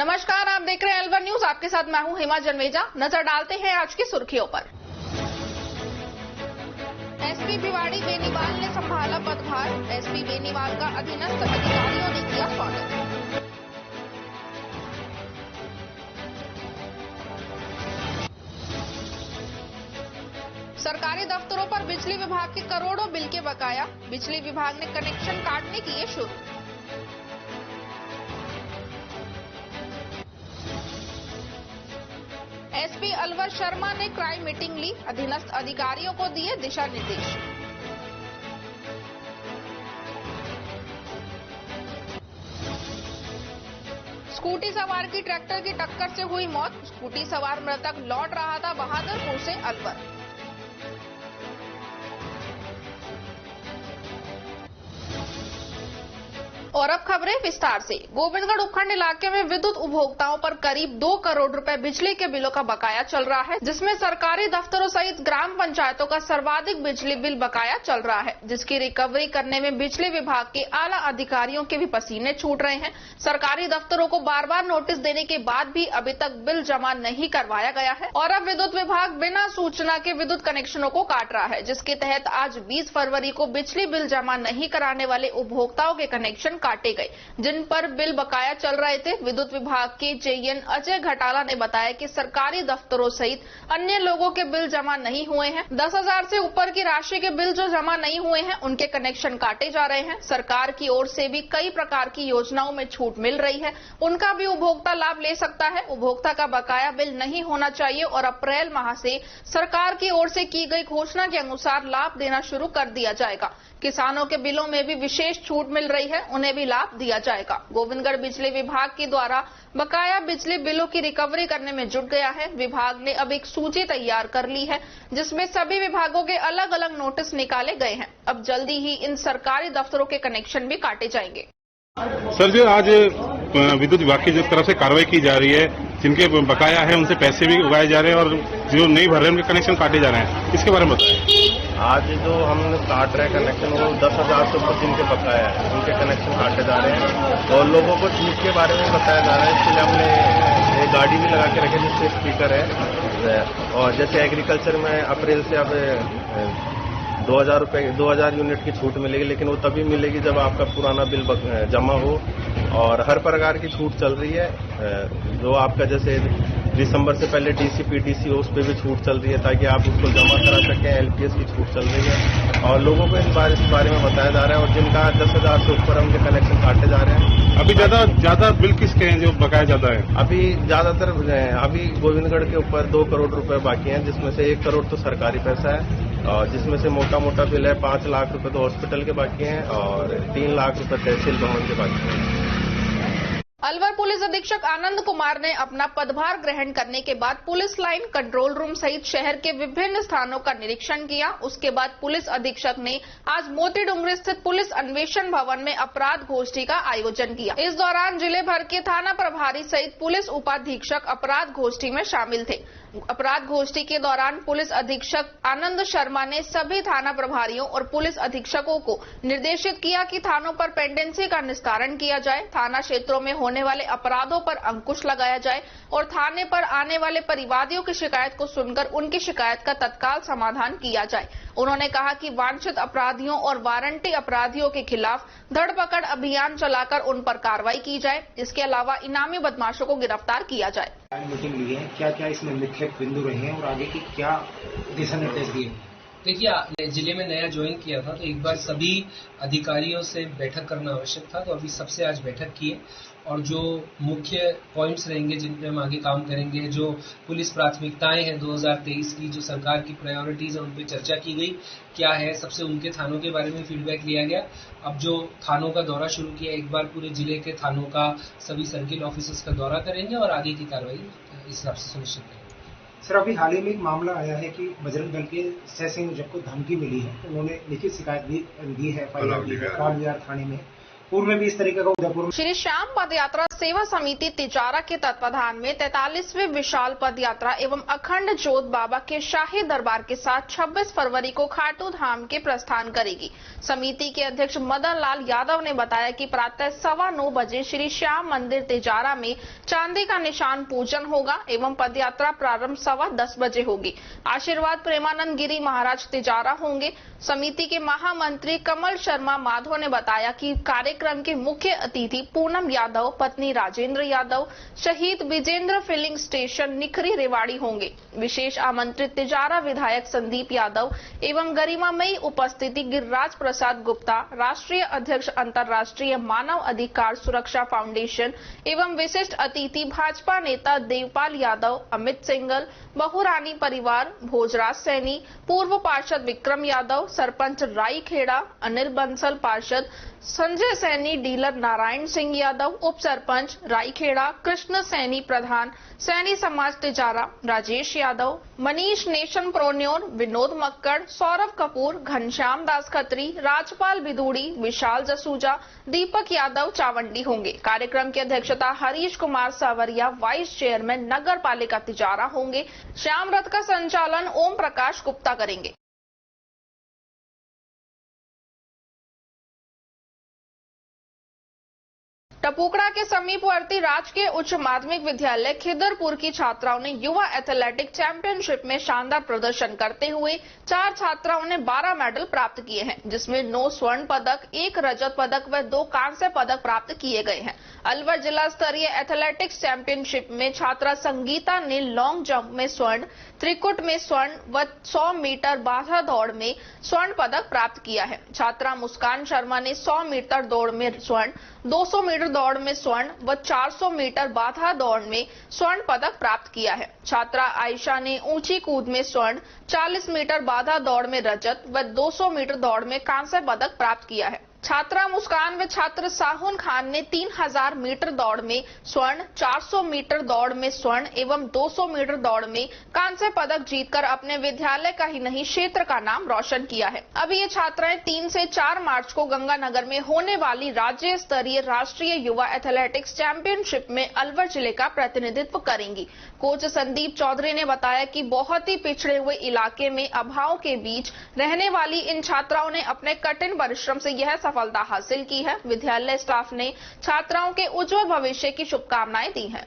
नमस्कार, आप देख रहे हैं L1 न्यूज। आपके साथ मैं हूं हेमा जन्मेजा। नजर डालते हैं आज की सुर्खियों पर। एसपी भिवाड़ी बेनीवाल ने संभाला पदभार। एसपी बेनीवाल का अधीनस्थ अधिकारियों ने किया स्वागत। सरकारी दफ्तरों पर बिजली विभाग के करोड़ों बिल के बकाया। बिजली विभाग ने कनेक्शन काटने किए शुरू। एसपी अलवर शर्मा ने क्राइम मीटिंग ली। अधीनस्थ अधिकारियों को दिए दिशा निर्देश। स्कूटी सवार की ट्रैक्टर की टक्कर से हुई मौत। स्कूटी सवार मृतक लौट रहा था बहादुरपुर से अलवर। और अब खबरें विस्तार से। गोविंदगढ़ उपखंड इलाके में विद्युत उपभोक्ताओं पर करीब 2 करोड़ रुपए बिजली के बिलों का बकाया चल रहा है, जिसमें सरकारी दफ्तरों सहित ग्राम पंचायतों का सर्वाधिक बिजली बिल बकाया चल रहा है, जिसकी रिकवरी करने में बिजली विभाग के आला अधिकारियों के भी पसीने छूट रहे हैं। सरकारी दफ्तरों को बार बार नोटिस देने के बाद भी अभी तक बिल जमा नहीं करवाया गया है और अब विद्युत विभाग बिना सूचना के विद्युत कनेक्शनों को काट रहा है, जिसके तहत आज 20 फरवरी को बिजली बिल जमा नहीं कराने वाले उपभोक्ताओं के कनेक्शन काटे गए, जिन पर बिल बकाया चल रहे थे। विद्युत विभाग के जेईएन अजय घटाला ने बताया कि सरकारी दफ्तरों सहित अन्य लोगों के बिल जमा नहीं हुए हैं। 10,000 से ऊपर की राशि के बिल जो जमा नहीं हुए हैं, उनके कनेक्शन काटे जा रहे हैं। सरकार की ओर से भी कई प्रकार की योजनाओं में छूट मिल रही है, उनका भी उपभोक्ता लाभ ले सकता है। उपभोक्ता का बकाया बिल नहीं होना चाहिए और अप्रैल माह से सरकार की ओर से की गई घोषणा के अनुसार लाभ देना शुरू कर दिया जाएगा। किसानों के बिलों में भी विशेष छूट मिल रही है, उन्हें भी लाभ दिया जाएगा। गोविंदगढ़ बिजली विभाग के द्वारा बकाया बिजली बिलों की रिकवरी करने में जुट गया है। विभाग ने अब एक सूची तैयार कर ली है, जिसमें सभी विभागों के अलग अलग नोटिस निकाले गए हैं। अब जल्दी ही इन सरकारी दफ्तरों के कनेक्शन भी काटे जाएंगे। सर, जो आज विद्युत विभाग की जिस तरफ से कार्रवाई की जा रही है, जिनके बकाया है उनसे पैसे भी उगाए जा रहे हैं और जो नहीं भर रहे हैं उनके कनेक्शन काटे जा रहे हैं, इसके बारे में बताएं। आज जो हम काट रहे हैं कनेक्शन, वो 10,000 से ऊपर जिनके बकाया है उनके कनेक्शन काटे जा रहे हैं और लोगों को छूट के बारे में बताया जा रहा है। इसके लिए हमने एक गाड़ी भी लगा के रखे जिससे स्पीकर है और जैसे एग्रीकल्चर में अप्रैल से अब 2,000 यूनिट की छूट मिलेगी, लेकिन वो तभी मिलेगी जब आपका पुराना बिल जमा हो और हर प्रकार की छूट चल रही है। जो आपका जैसे दिसंबर से पहले डीसी पीटीसी हो उस पर भी छूट चल रही है ताकि आप उसको जमा करा सकें। एलपीएस की छूट चल रही है और लोगों को इस बारे में बताया जा रहा है और जिनका 10,000 से ऊपर उनके कनेक्शन काटे जा रहे हैं। अभी ज्यादा बिल किसके हैं जो बकाया ज्यादा है? अभी ज्यादातर अभी गोविंदगढ़ के ऊपर 2 करोड़ रुपए बाकी हैं, जिसमें से 1 करोड़ तो सरकारी पैसा है और जिसमें से मोटा बिल है 5 लाख रुपए तो हॉस्पिटल के बाकी हैं और 3 लाख रुपए तहसील भवन के बाकी हैं। अलवर पुलिस अधीक्षक आनंद कुमार ने अपना पदभार ग्रहण करने के बाद पुलिस लाइन, कंट्रोल रूम सहित शहर के विभिन्न स्थानों का निरीक्षण किया। उसके बाद पुलिस अधीक्षक ने आज मोती डुंगरी स्थित पुलिस अन्वेषण भवन में अपराध गोष्ठी का आयोजन किया। इस दौरान जिले भर के थाना प्रभारी सहित पुलिस उपाधीक्षक अपराध गोष्ठी में शामिल थे। अपराध गोष्ठी के दौरान पुलिस अधीक्षक आनंद शर्मा ने सभी थाना प्रभारियों और पुलिस अधीक्षकों को निर्देशित किया कि थानों पर पेंडेंसी का निस्तारण किया जाए, थाना क्षेत्रों में होने वाले अपराधों पर अंकुश लगाया जाए और थाने पर आने वाले परिवादियों की शिकायत को सुनकर उनकी शिकायत का तत्काल समाधान किया जाए। उन्होंने कहा कि वांछित अपराधियों और वारंटी अपराधियों के खिलाफ धरपकड़ अभियान चलाकर उन पर कार्रवाई की जाए। इसके अलावा इनामी बदमाशों को गिरफ्तार किया जाए। मीटिंग ली है, क्या क्या इसमें मुख्य बिंदु रहे हैं और आगे की क्या दिशा निर्देश दिए? देखिए, जिले में नया ज्वाइन किया था तो एक बार सभी अधिकारियों से बैठक करना आवश्यक था, तो अभी सबसे आज बैठक की है और जो मुख्य पॉइंट्स रहेंगे जिन पे हम आगे काम करेंगे, जो पुलिस प्राथमिकताएं हैं 2023 की, जो सरकार की प्रायोरिटीज है उन पे चर्चा की गई। क्या है, सबसे उनके थानों के बारे में फीडबैक लिया गया। अब जो थानों का दौरा शुरू किया, एक बार पूरे जिले के थानों का सभी सर्किल ऑफिसर्स का दौरा करेंगे और आगे की कार्रवाई इस हिसाब से सुनिश्चित करेंगे। सर, अभी हाल ही में एक मामला आया है कि बजरंग दल के सह संयोजक को धमकी मिली है, तो उन्होंने लिखित शिकायत दी है, फाइल दी है काल विहार थाने में। पूर्व में भी इस तरीके का उदयपुर में। श्री श्याम पदयात्रा सेवा समिति तिजारा के तत्वाधान में 43वीं विशाल पदयात्रा एवं अखंड जोत बाबा के शाही दरबार के साथ 26 फरवरी को खाटू धाम के प्रस्थान करेगी। समिति के अध्यक्ष मदन लाल यादव ने बताया कि प्रातः 9:15 बजे श्री श्याम मंदिर तिजारा में चांदी का निशान पूजन होगा एवं पदयात्रा प्रारंभ 10:15 बजे होगी। आशीर्वाद प्रेमानंद गिरी महाराज तिजारा होंगे। समिति के महामंत्री कमल शर्मा माधव ने बताया कि कार्यक्रम के मुख्य अतिथि पूनम यादव, पत्नी राजेंद्र यादव, शहीद विजेंद्र फिलिंग स्टेशन निखरी रेवाड़ी होंगे। विशेष आमंत्रित तिजारा विधायक संदीप यादव एवं गरिमामयी उपस्थिति गिरिराज प्रसाद गुप्ता, राष्ट्रीय अध्यक्ष अंतर्राष्ट्रीय मानव अधिकार सुरक्षा फाउंडेशन एवं विशिष्ट अतिथि भाजपा नेता देवपाल यादव, अमित सिंगल, बहुरानी परिवार, भोजराज सैनी, पूर्व पार्षद विक्रम यादव, सरपंच राई खेड़ा, अनिल बंसल पार्षद, संजय सैनी, डीलर नारायण सिंह यादव, उप सरपंच राईखेड़ा, कृष्ण सैनी प्रधान, सैनी समाज तिजारा, राजेश यादव, मनीष नेशन प्रोन्योर, विनोद मक्कड़, सौरभ कपूर, घनश्याम दास खत्री, राजपाल बिदूड़ी, विशाल जसूजा, दीपक यादव चावंडी होंगे। कार्यक्रम की अध्यक्षता हरीश कुमार सावरिया, वाइस चेयरमैन नगर पालिका तिजारा होंगे। श्याम रथ का संचालन ओम प्रकाश गुप्ता करेंगे। टपुकड़ा के समीपवर्ती राजकीय उच्च माध्यमिक विद्यालय खिदरपुर की छात्राओं ने युवा एथलेटिक चैंपियनशिप में शानदार प्रदर्शन करते हुए 4 छात्राओं ने 12 मेडल प्राप्त किए हैं, जिसमें 9 स्वर्ण पदक, 1 रजत पदक व 2 कांस्य पदक प्राप्त किए गए हैं। अलवर जिला स्तरीय एथलेटिक्स चैंपियनशिप में छात्रा संगीता ने लॉन्ग जंप में स्वर्ण, त्रिकुट में स्वर्ण व 100 मीटर बाधा दौड़ में स्वर्ण पदक प्राप्त किया है। छात्रा मुस्कान शर्मा ने 100 मीटर दौड़ में स्वर्ण, 200 मीटर दौड़ में स्वर्ण व 400 मीटर बाधा दौड़ में स्वर्ण पदक प्राप्त किया है। छात्रा आयशा ने ऊंची कूद में स्वर्ण, 40 मीटर बाधा दौड़ में रजत व 200 मीटर दौड़ में कांस्य पदक प्राप्त किया है। छात्रा मुस्कान व छात्र साहुन खान ने 3000 मीटर दौड़ में स्वर्ण, 400 मीटर दौड़ में स्वर्ण एवं 200 मीटर दौड़ में कांस्य पदक जीतकर अपने विद्यालय का ही नहीं क्षेत्र का नाम रोशन किया है। अब ये छात्राएं 3 से 4 मार्च को गंगानगर में होने वाली राज्य स्तरीय राष्ट्रीय युवा एथलेटिक्स चैंपियनशिप में अलवर जिले का प्रतिनिधित्व करेंगी। कोच संदीप चौधरी ने बताया कि बहुत ही पिछड़े हुए इलाके में अभाव के बीच रहने वाली इन छात्राओं ने अपने कठिन परिश्रम से यह सफलता हासिल की है। विद्यालय स्टाफ ने छात्राओं के उज्जवल भविष्य की शुभकामनाएं दी हैं।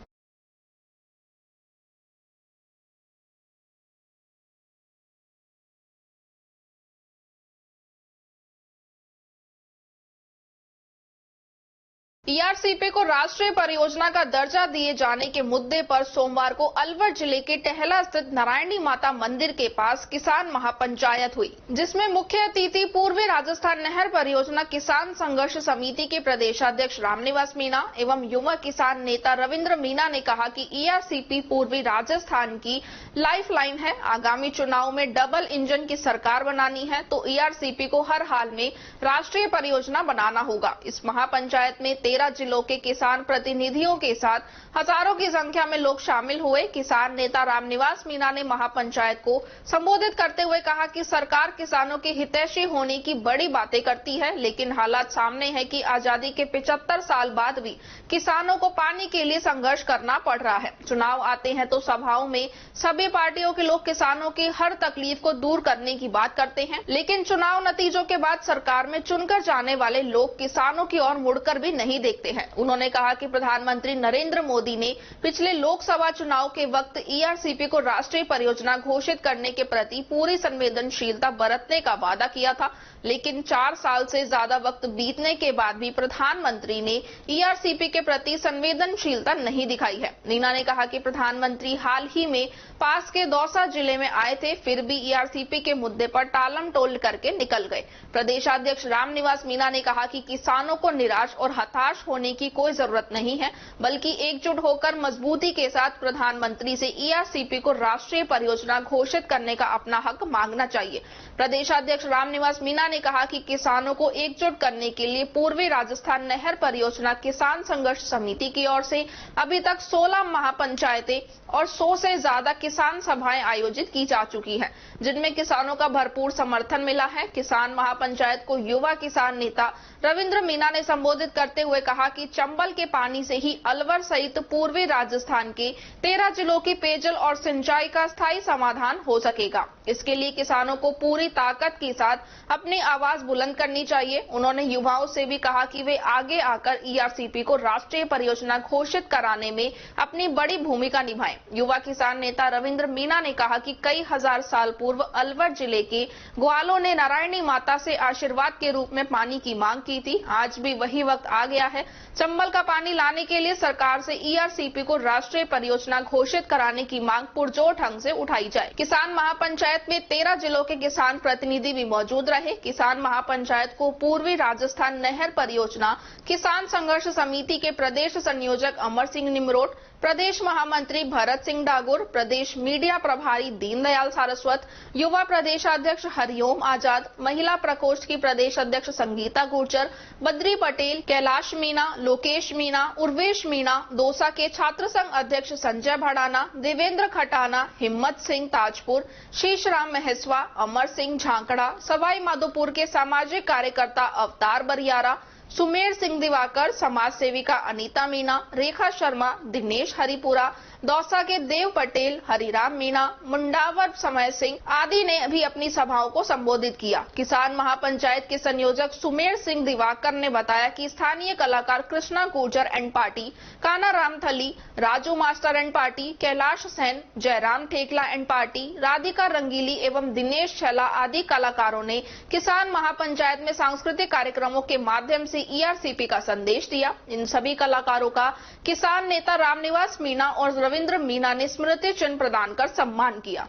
ईआरसीपी को राष्ट्रीय परियोजना का दर्जा दिए जाने के मुद्दे पर सोमवार को अलवर जिले के टहला स्थित नारायणी माता मंदिर के पास किसान महापंचायत हुई, जिसमें मुख्य अतिथि पूर्वी राजस्थान नहर परियोजना किसान संघर्ष समिति के प्रदेशाध्यक्ष रामनिवास मीणा एवं युवा किसान नेता रविंद्र मीणा ने कहा कि ईआरसीपी पूर्वी राजस्थान की लाइफलाइन है। आगामी चुनाव में डबल इंजन की सरकार बनानी है तो ईआरसीपी को हर हाल में राष्ट्रीय परियोजना बनाना होगा। इस महापंचायत में 13 जिलों के किसान प्रतिनिधियों के साथ हजारों की संख्या में लोग शामिल हुए। किसान नेता रामनिवास मीणा ने महापंचायत को संबोधित करते हुए कहा कि सरकार किसानों के हितैषी होने की बड़ी बातें करती है, लेकिन हालात सामने है कि आजादी के 75 साल बाद भी किसानों को पानी के लिए संघर्ष करना पड़ रहा है। चुनाव आते हैं तो सभाओं में सभी पार्टियों के लोग किसानों की हर तकलीफ को दूर करने की बात करते हैं, लेकिन चुनाव नतीजों के बाद सरकार में चुनकर जाने वाले लोग किसानों की ओर मुड़कर भी नहीं देखते हैं। उन्होंने कहा कि प्रधानमंत्री नरेंद्र मोदी ने पिछले लोकसभा चुनाव के वक्त ईआरसीपी को राष्ट्रीय परियोजना घोषित करने के प्रति पूरी संवेदनशीलता बरतने का वादा किया था, लेकिन 4 साल से ज्यादा वक्त बीतने के बाद भी प्रधानमंत्री ने ईआरसीपी के प्रति संवेदनशीलता नहीं दिखाई है। मीणा ने कहा कि प्रधानमंत्री हाल ही में पास के दौसा जिले में आए थे, फिर भी ईआरसीपी के मुद्दे पर टालम टोल करके निकल गए। प्रदेशाध्यक्ष रामनिवास मीणा ने कहा कि किसानों को निराश और हताश होने की कोई जरूरत नहीं है, बल्कि एकजुट होकर मजबूती के साथ प्रधानमंत्री से ईआरसीपी को राष्ट्रीय परियोजना घोषित करने का अपना हक मांगना चाहिए। प्रदेशाध्यक्ष रामनिवास मीणा ने कहा कि किसानों को एकजुट करने के लिए पूर्वी राजस्थान नहर परियोजना किसान संघर्ष समिति की ओर से अभी तक 16 महापंचायतें और 100 से ज्यादा किसान सभाएं आयोजित की जा चुकी हैं, जिनमें किसानों का भरपूर समर्थन मिला है। किसान महापंचायत को युवा किसान नेता रविंद्र मीना ने संबोधित करते हुए कहा कि चंबल के पानी से ही अलवर सहित पूर्वी राजस्थान के 13 जिलों की पेयजल और सिंचाई का स्थायी समाधान हो सकेगा। इसके लिए किसानों को पूरी ताकत के साथ अपनी आवाज बुलंद करनी चाहिए। उन्होंने युवाओं से भी कहा कि वे आगे आकर ईआरसीपी को राष्ट्रीय परियोजना घोषित कराने में अपनी बड़ी भूमिका निभाएं। युवा किसान नेता रविंद्र मीना ने कहा कि कई हजार साल पूर्व अलवर जिले के ग्वालों ने नारायणी माता से आशीर्वाद के रूप में पानी की मांग की थी। आज भी वही वक्त आ गया है। चंबल का पानी लाने के लिए सरकार से ईआरसीपी को राष्ट्रीय परियोजना घोषित कराने की मांग पुरजोर ढंग से उठाई जाए। किसान महापंचायत में 13 जिलों के किसान प्रतिनिधि भी मौजूद रहे। किसान महापंचायत को पूर्वी राजस्थान नहर परियोजना किसान संघर्ष समिति के प्रदेश संयोजक अमर सिंह निमरोट, प्रदेश महामंत्री भरत सिंह डागुर, प्रदेश मीडिया प्रभारी दीनदयाल सारस्वत, युवा प्रदेशाध्यक्ष हरिओम आजाद, महिला प्रकोष्ठ की प्रदेश अध्यक्ष संगीता गुर्जर, बद्री पटेल, कैलाश मीना, लोकेश मीना, उर्वेश मीना, दौसा के छात्र संघ अध्यक्ष संजय भड़ाना, देवेंद्र खटाना, हिम्मत सिंह ताजपुर, शीशराम महसवा, अमर सिंह झांकड़ा, सवाई माधोपुर के सामाजिक कार्यकर्ता अवतार बरियारा, सुमेर सिंह दिवाकर, समाज सेविका अनीता मीना, रेखा शर्मा, दिनेश हरिपुरा, दौसा के देव पटेल, हरिराम मीना, मुंडावर समय सिंह आदि ने भी अपनी सभाओं को संबोधित किया। किसान महापंचायत के संयोजक सुमेर सिंह दिवाकर ने बताया कि स्थानीय कलाकार Krishna Gurjar and party, Kana Ramthali, Raju master and party, Kailash Sen, Jairam Thekla and party, Radhika Rangili एवं दिनेश छला आदि कलाकारों ने किसान महापंचायत में सांस्कृतिक कार्यक्रमों के माध्यम से ईआरसीपी का संदेश दिया। इन सभी कलाकारों का किसान नेता रामनिवास मीना और रविंद्र मीना ने स्मृति चिन्ह प्रदान कर सम्मान किया।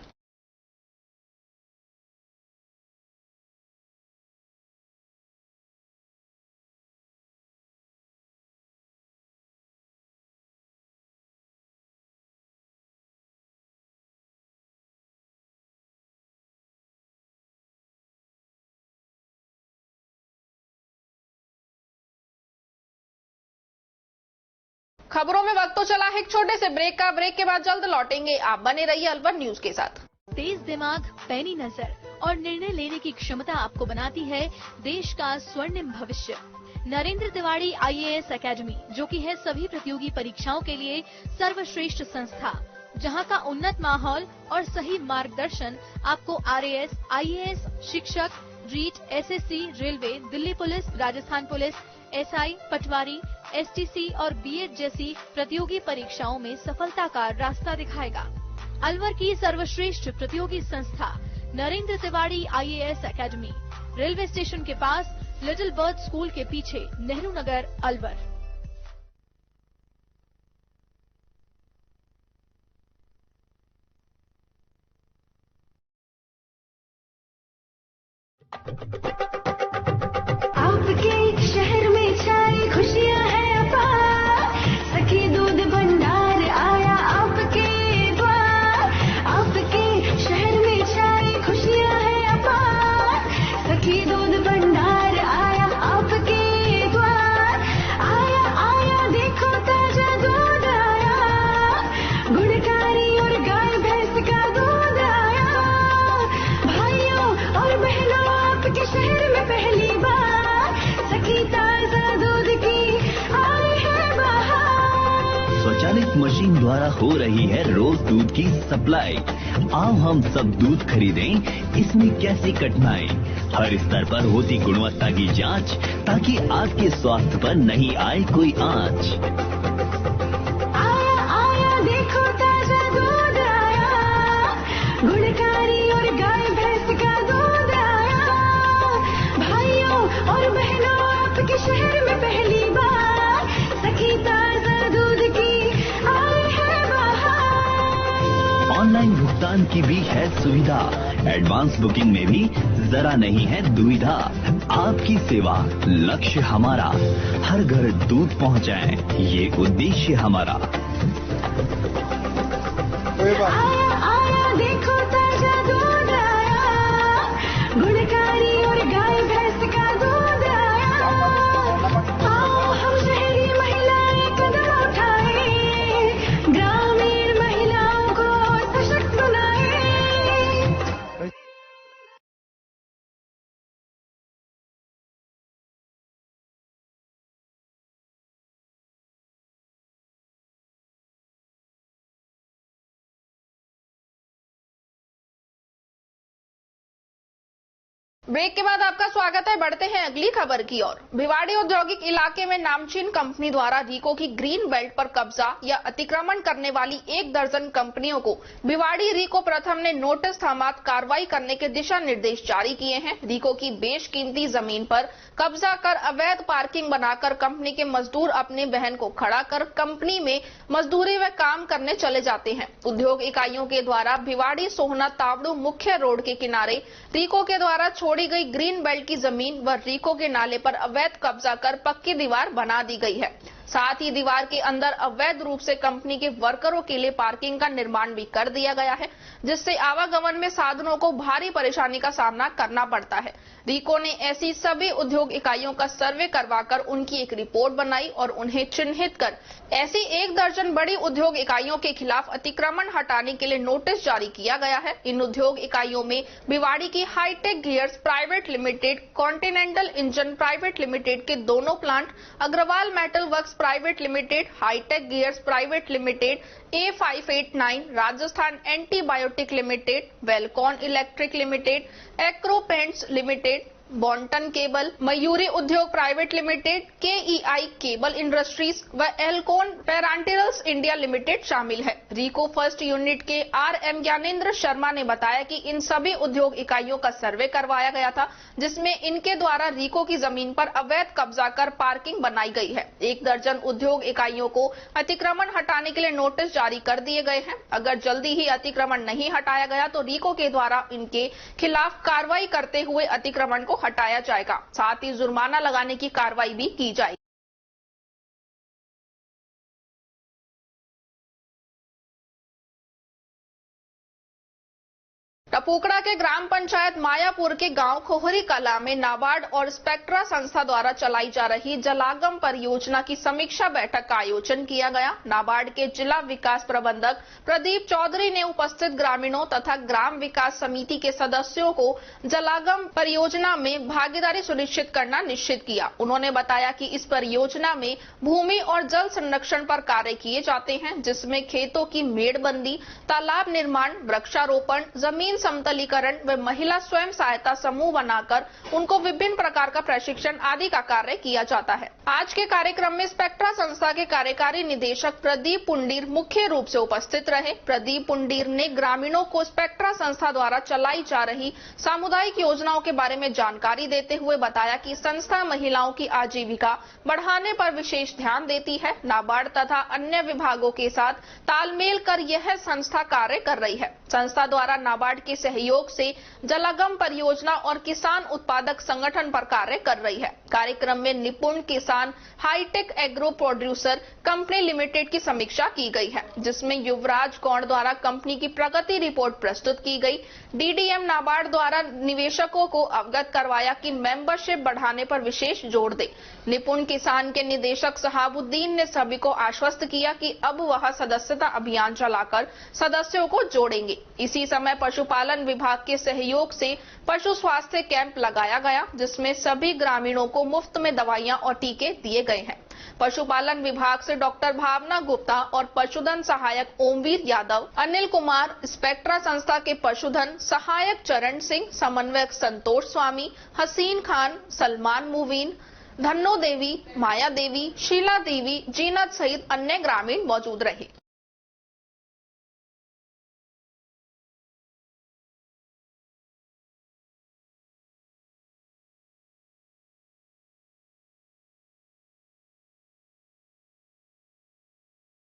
खबरों में वक्त तो चला है एक छोटे से ब्रेक का। ब्रेक के बाद जल्द लौटेंगे। आप बने रहिए अलवर न्यूज के साथ। तेज दिमाग, पैनी नजर और निर्णय लेने की क्षमता आपको बनाती है देश का स्वर्णिम भविष्य। नरेंद्र तिवारी आईएएस एकेडमी, जो कि है सभी प्रतियोगी परीक्षाओं के लिए सर्वश्रेष्ठ संस्था, जहां का उन्नत माहौल और सही मार्गदर्शन आपको आरएएस, आईएएस, शिक्षक, REET, SSC, railway, Delhi police, Rajasthan police, SI, patwari, STC और बीएड जैसी प्रतियोगी परीक्षाओं में सफलता का रास्ता दिखाएगा। अलवर की सर्वश्रेष्ठ प्रतियोगी संस्था Narendra Tiwari IAS academy, railway station के पास, लिटिल बर्ड स्कूल के पीछे, नेहरू नगर, अलवर। आपके शहर में छाई खुशियां हैं अपार, सखी दूध भंडार आया आपके द्वार। आपके शहर में छाई खुशियां हैं अपार, सखी दूध भंडार आया आपके द्वार। आया आया देखो ताजा दूध आया, गुणकारी और गाय भैंस का दूध आया। भाइयों और बहनों आपके शहर में पहली बार सखी ताजा दूध की आई है बहार। स्वचालित मशीन द्वारा हो रही है रोज दूध की सप्लाई। आओ हम सब दूध खरीदें, इसमें कैसी कठिनाई। हर स्तर पर होती गुणवत्ता की जांच, ताकि आपके स्वास्थ्य पर नहीं आए कोई आंच। आया आया देखो ताजा दूध आया, गुणकारी और गाय भैंस का दूध आया। भाइयों और बहनों आपके शहर में पहली बार सखी ताजा दूध की आई है बहार। ऑनलाइन भुगतान की भी है सुविधा, एडवांस बुकिंग में भी जरा नहीं है दुविधा। आपकी सेवा लक्ष्य हमारा, हर घर दूध पहुंचाएं, ये उद्देश्य हमारा। आया आया देखो ताजा दूध आया, गुणकारी और गाय भैंस का दूध आया। आओ हम शहरी महिलाएं कदम उठाएं, ग्रामीण महिलाओं को सशक्त ब्रेक के बाद आपका स्वागत है। बढ़ते हैं अगली खबर की ओर। भिवाड़ी औद्योगिक इलाके में नामचीन कंपनी द्वारा रीको की ग्रीन बेल्ट पर कब्जा या अतिक्रमण करने वाली 1 दर्जन कंपनियों को भिवाड़ी रीको प्रथम ने नोटिस थमात कार्रवाई करने के दिशा निर्देश जारी किए हैं। रीको की बेशकीमती जमीन पर कब्जा कर अवैध पार्किंग बनाकर कंपनी के मजदूर अपने बहन को खड़ा कर कंपनी में मजदूरी व काम करने चले जाते हैं। उद्योग इकाइयों के द्वारा भिवाड़ी सोहना तावड़ू मुख्य रोड के किनारे रीको के द्वारा छोड़ी गई ग्रीन बेल्ट की जमीन व रीको के नाले पर अवैध कब्जा कर पक्की दीवार बना दी गई है। साथ ही दीवार के अंदर अवैध रूप से कंपनी के वर्करों के लिए पार्किंग का निर्माण भी कर दिया गया है, जिससे आवागमन में साधनों को भारी परेशानी का सामना करना पड़ता है। रीको ने ऐसी सभी उद्योग इकाइयों का सर्वे करवाकर उनकी एक रिपोर्ट बनाई और उन्हें चिन्हित कर ऐसी 1 दर्जन बड़ी उद्योग इकाइयों के खिलाफ अतिक्रमण हटाने के लिए नोटिस जारी किया गया है। इन उद्योग इकाइयों में भिवाड़ी की hitech gears private limited, continental engine private limited के दोनों plant, Agarwal metal works private limited, hitech gears private limited, A589, Rajasthan antibiotic limited, Welcon electric limited, Acro paints limited, Bonton cable, Mayuri Udyog private limited, KEI cable industries व Elkon parenterals India limited शामिल है। RIICO first unit के RM Gyanendra Sharma ने बताया कि इन सभी उद्योग इकाइयों का सर्वे करवाया गया था, जिसमें इनके द्वारा रीको की जमीन पर अवैध कब्जा कर पार्किंग बनाई गई है। 1 दर्जन उद्योग इकाइयों को अतिक्रमण हटाने के लिए नोटिस जारी कर दिए गए हैं। अगर जल्दी ही अतिक्रमण नहीं हटाया गया तो रीको के द्वारा इनके खिलाफ कार्रवाई करते हुए अतिक्रमण को हटाया जाएगा। साथ ही जुर्माना लगाने की कार्रवाई भी की जाएगी। टपुकड़ा के ग्राम पंचायत मायापुर के गांव खोहरी कला में नाबार्ड और स्पेक्ट्रा संस्था द्वारा चलाई जा रही जलागम परियोजना की समीक्षा बैठक का आयोजन किया गया। नाबार्ड के जिला विकास प्रबंधक प्रदीप चौधरी ने उपस्थित ग्रामीणों तथा ग्राम विकास समिति के सदस्यों को जलागम परियोजना में भागीदारी सुनिश्चित करना निश्चित किया। उन्होंने बताया कि इस परियोजना में भूमि और जल संरक्षण पर कार्य किए जाते हैं, जिसमें खेतों की मेड़बंदी, तालाब निर्माण, वृक्षारोपण, जमीन समतलीकरण व महिला स्वयं सहायता समूह बनाकर उनको विभिन्न प्रकार का प्रशिक्षण आदि का कार्य किया जाता है। आज के कार्यक्रम में स्पेक्ट्रा संस्था के कार्यकारी निदेशक प्रदीप पुंडीर मुख्य रूप से उपस्थित रहे। प्रदीप पुंडीर ने ग्रामीणों को स्पेक्ट्रा संस्था द्वारा चलाई जा रही सामुदायिक योजनाओं के बारे में जानकारी देते हुए बताया कि संस्था महिलाओं की आजीविका बढ़ाने पर विशेष ध्यान देती है। नाबार्ड तथा अन्य विभागों के साथ तालमेल कर यह संस्था कार्य कर रही है। संस्था द्वारा नाबार्ड के सहयोग से जलागम परियोजना और किसान उत्पादक संगठन पर कार्य कर रही है। कार्यक्रम में Nipun Kisan hitech agro producer company limited की समीक्षा की गई है, जिसमें युवराज गौड़ द्वारा कंपनी की प्रगति रिपोर्ट प्रस्तुत की गई। DDM नाबार्ड द्वारा निवेशकों को अवगत करवाया कि मेंबरशिप बढ़ाने पर विशेष जोर दे। निपुण किसान के निदेशक सहाबुद्दीन ने सभी को आश्वस्त किया कि अब वह सदस्यता अभियान चलाकर सदस्यों को जोड़ेंगे। इसी समय पशुपालन विभाग के सहयोग से पशु स्वास्थ्य कैंप लगाया गया, जिसमें सभी ग्रामीणों को मुफ्त में दवाइयां और टीके दिए गए हैं। पशुपालन विभाग से डॉक्टर भावना गुप्ता और पशुधन सहायक ओमवीर यादव, अनिल कुमार, स्पेक्ट्रा संस्था के पशुधन सहायक चरण सिंह, समन्वयक संतोष स्वामी, हसीन खान, सलमान मुवीन, धन्नो देवी, माया देवी, शीला देवी, जीनत सहित अन्य ग्रामीण मौजूद रहे।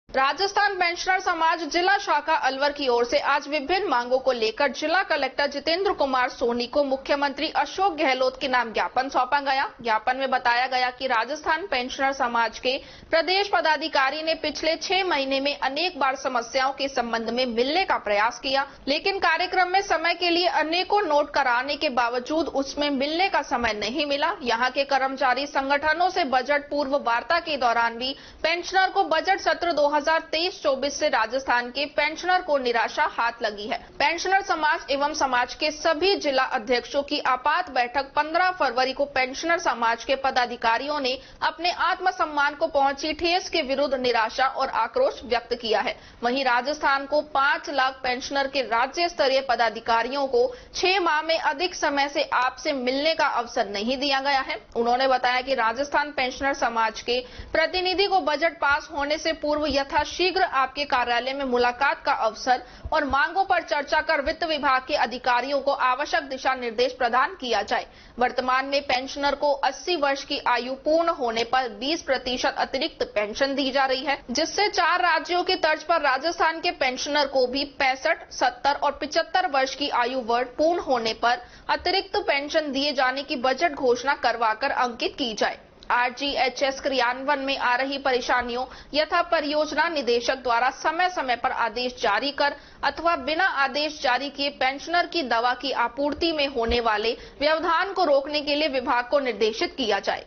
राजस्थान पेंशनर समाज जिला शाखा अलवर की ओर से आज विभिन्न मांगों को लेकर जिला कलेक्टर जितेंद्र कुमार सोनी को मुख्यमंत्री अशोक गहलोत के नाम ज्ञापन सौंपा गया। ज्ञापन में बताया गया कि राजस्थान पेंशनर समाज के प्रदेश पदाधिकारी ने पिछले 6 महीने में अनेक बार समस्याओं के संबंध में मिलने का प्रयास किया, लेकिन कार्यक्रम में समय के लिए अनेकों नोट कराने के बावजूद उसमें मिलने का समय नहीं मिला। यहाँ के कर्मचारी संगठनों से बजट पूर्व वार्ता के दौरान भी पेंशनर को बजट सत्र 2023-24 से राजस्थान के पेंशनर को निराशा हाथ लगी है। पेंशनर समाज एवं समाज के सभी जिला अध्यक्षों की आपात बैठक 15 फरवरी को पेंशनर समाज के पदाधिकारियों ने अपने आत्मसम्मान को पहुंची ठेस के विरुद्ध निराशा और आक्रोश व्यक्त किया है। वहीं राजस्थान को 5 लाख पेंशनर के राज्य स्तरीय पदाधिकारियों को 6 माह में अधिक समय से आपसे मिलने का अवसर नहीं दिया गया है। उन्होंने बताया कि राजस्थान पेंशनर समाज के प्रतिनिधि को बजट पास होने से पूर्व यथाशीघ्र आपके कार्यालय में मुलाकात का अवसर और मांगों पर चर्चा कर वित्त विभाग के अधिकारियों को आवश्यक दिशा निर्देश प्रदान किया जाए। वर्तमान में पेंशनर को 80 वर्ष की आयु पूर्ण होने पर 20% अतिरिक्त पेंशन दी जा रही है, जिससे 4 राज्यों की तर्ज पर राजस्थान के पेंशनर को भी 65, 70 और 75 वर्ष की आयु वर्ग पूर्ण होने पर अतिरिक्त पेंशन दिए जाने की बजट घोषणा करवाकर अंकित की जाए। RGHS क्रियान्वयन में आ रही परेशानियों यथा परियोजना निदेशक द्वारा समय समय पर आदेश जारी कर अथवा बिना आदेश जारी किए पेंशनर की दवा की आपूर्ति में होने वाले व्यवधान को रोकने के लिए विभाग को निर्देशित किया जाए।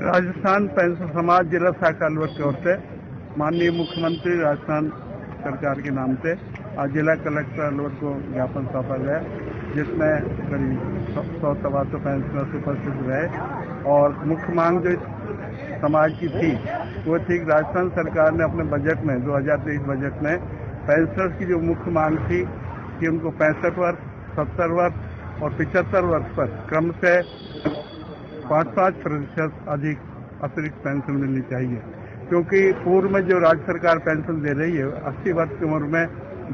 राजस्थान पेंशन समाज जिला शाखा अलवर की ओर से माननीय मुख्यमंत्री राजस्थान सरकार के नाम से आज जिला कलेक्टर अलवर को ज्ञापन सौंपा गया, जिसमें करीब 100-125 पेंशनर्स उपस्थित रहे। और मुख्य मांग जो इस समाज की थी वो थी कि राजस्थान सरकार ने अपने बजट में 2023 बजट में पेंशनर्स की जो मुख्य मांग थी कि उनको 65 वर्ष, 70 वर्ष और 75 वर्ष पर क्रम से 5% अधिक अतिरिक्त पेंशन मिलनी चाहिए, क्योंकि पूर्व में जो राज्य सरकार पेंशन दे रही है 80 वर्ष की उम्र में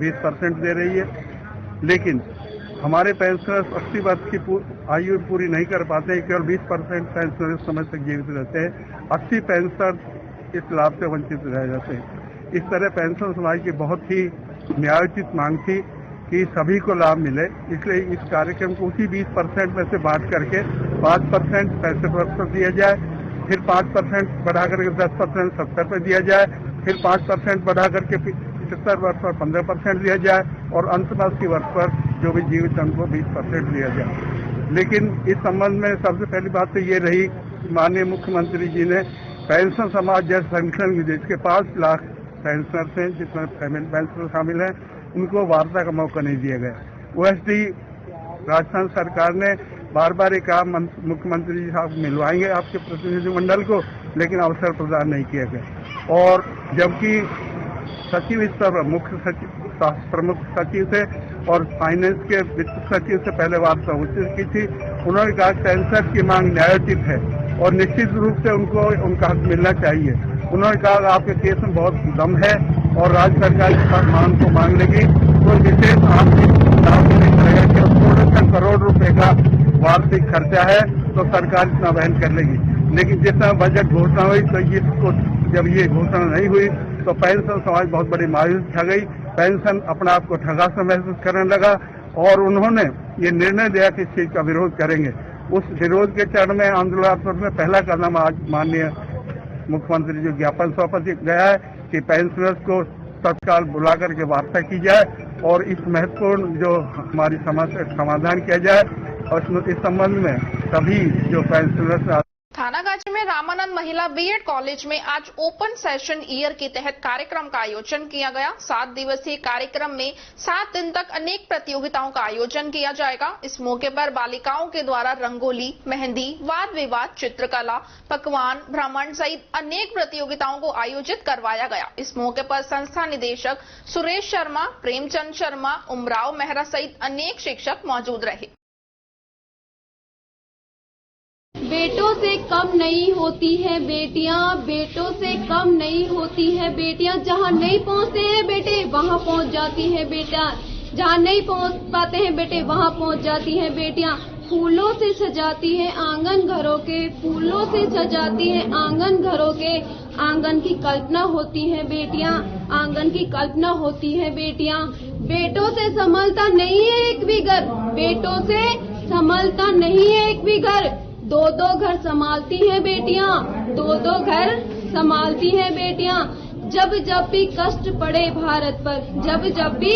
20% दे रही है, लेकिन हमारे पेंशनर्स 80 वर्ष की आयु पूरी नहीं कर पाते हैं, केवल 20% पेंशनर इस समय तक जीवित रहते हैं। 80 पेंशनर इस लाभ से वंचित रह जाते हैं। इस तरह पेंशन समाज की बहुत ही न्यायोचित मांग थी कि सभी को लाभ मिले, इसलिए इस कार्यक्रम को उसी 20% में से बांट करके 5% 65 वर्ष पर दिया जाए, फिर 5% बढ़ा करके 10% 70 पर दिया जाए, फिर 5% बढ़ा करके 75 वर्ष पर 15% दिया जाए और अंत में 80 वर्ष पर जो भी जीवित उनको 20% दिया जाए। लेकिन इस संबंध में सबसे पहली बात तो ये रही, माननीय मुख्यमंत्री जी ने पेंशन समाज जैसे संगठन जिसके 5 लाख पेंशनर्स हैं, जिसमें फैमिली पेंशनर शामिल हैं, उनको वार्ता का मौका नहीं दिया गया। ओएसडी राजस्थान सरकार ने बार बार ये कहा मुख्यमंत्री जी साहब मिलवाएंगे आपके प्रतिनिधिमंडल को, लेकिन अवसर प्रदान नहीं किया गया। और जबकि सचिव स्तर पर मुख्य सचिव, प्रमुख सचिव से और फाइनेंस के वित्त सचिव से पहले वार्ता हो चुकी थी, उन्होंने कहा पेंशन की मांग न्यायोचित है और निश्चित रूप से उनको उनका हक मिलना चाहिए। उन्होंने कहा आपके केस में बहुत दम है और राज्य सरकार की मांग को मान लेगी तो विशेष आपकी करेगा कि 16 करोड़ रुपए का वार्षिक खर्चा है तो सरकार इतना वहन कर लेगी। लेकिन जिस समय बजट घोषणा हुई तो इसको जब ये घोषणा नहीं हुई तो पेंशन समाज बहुत बड़ी मायूसी छा गई। पेंशन अपने आप को ठगा सा महसूस करने लगा और उन्होंने ये निर्णय लिया कि इस चीज का विरोध करेंगे। उस विरोध के चरण में आंदोलन में पहला कदम आज माननीय मुख्यमंत्री जो ज्ञापन सौंपा गया है कि पेंशनर्स को तत्काल बुला करके वार्ता की जाए और इस महत्वपूर्ण जो हमारी समस्या का समाधान किया जाए। और इस संबंध में सभी जो पेंशनर्स थानागाजी में रामानंद महिला बीएड कॉलेज में आज ओपन सेशन ईयर के तहत कार्यक्रम का आयोजन किया गया। 7 दिवसीय कार्यक्रम में 7 दिन तक अनेक प्रतियोगिताओं का आयोजन किया जाएगा। इस मौके पर बालिकाओं के द्वारा रंगोली, मेहंदी, वाद विवाद, चित्रकला, पकवान, भ्रमण सहित अनेक प्रतियोगिताओं को आयोजित करवाया गया। इस मौके पर संस्था निदेशक सुरेश शर्मा, प्रेमचंद शर्मा, उमराव मेहरा सहित अनेक शिक्षक मौजूद रहे। बेटों से कम नहीं होती है बेटियां, बेटों से कम नहीं होती है बेटियां। जहां नहीं पहुंचते हैं बेटे वहां पहुंच जाती है बेटा, जहां नहीं पहुंच पाते हैं बेटे वहां पहुंच जाती हैं बेटियां। फूलों से सजाती है आंगन घरों के, फूलों से सजाती है आंगन घरों के। आंगन की कल्पना होती है बेटियां, आंगन की कल्पना होती है बेटियां। बेटों से संभलता नहीं है एक भी घर, बेटों से संभलता नहीं है एक भी घर। 2-2 घर संभालती हैं बेटियां, 2-2 घर संभालती हैं बेटियां। जब जब भी कष्ट पड़े भारत पर, जब जब भी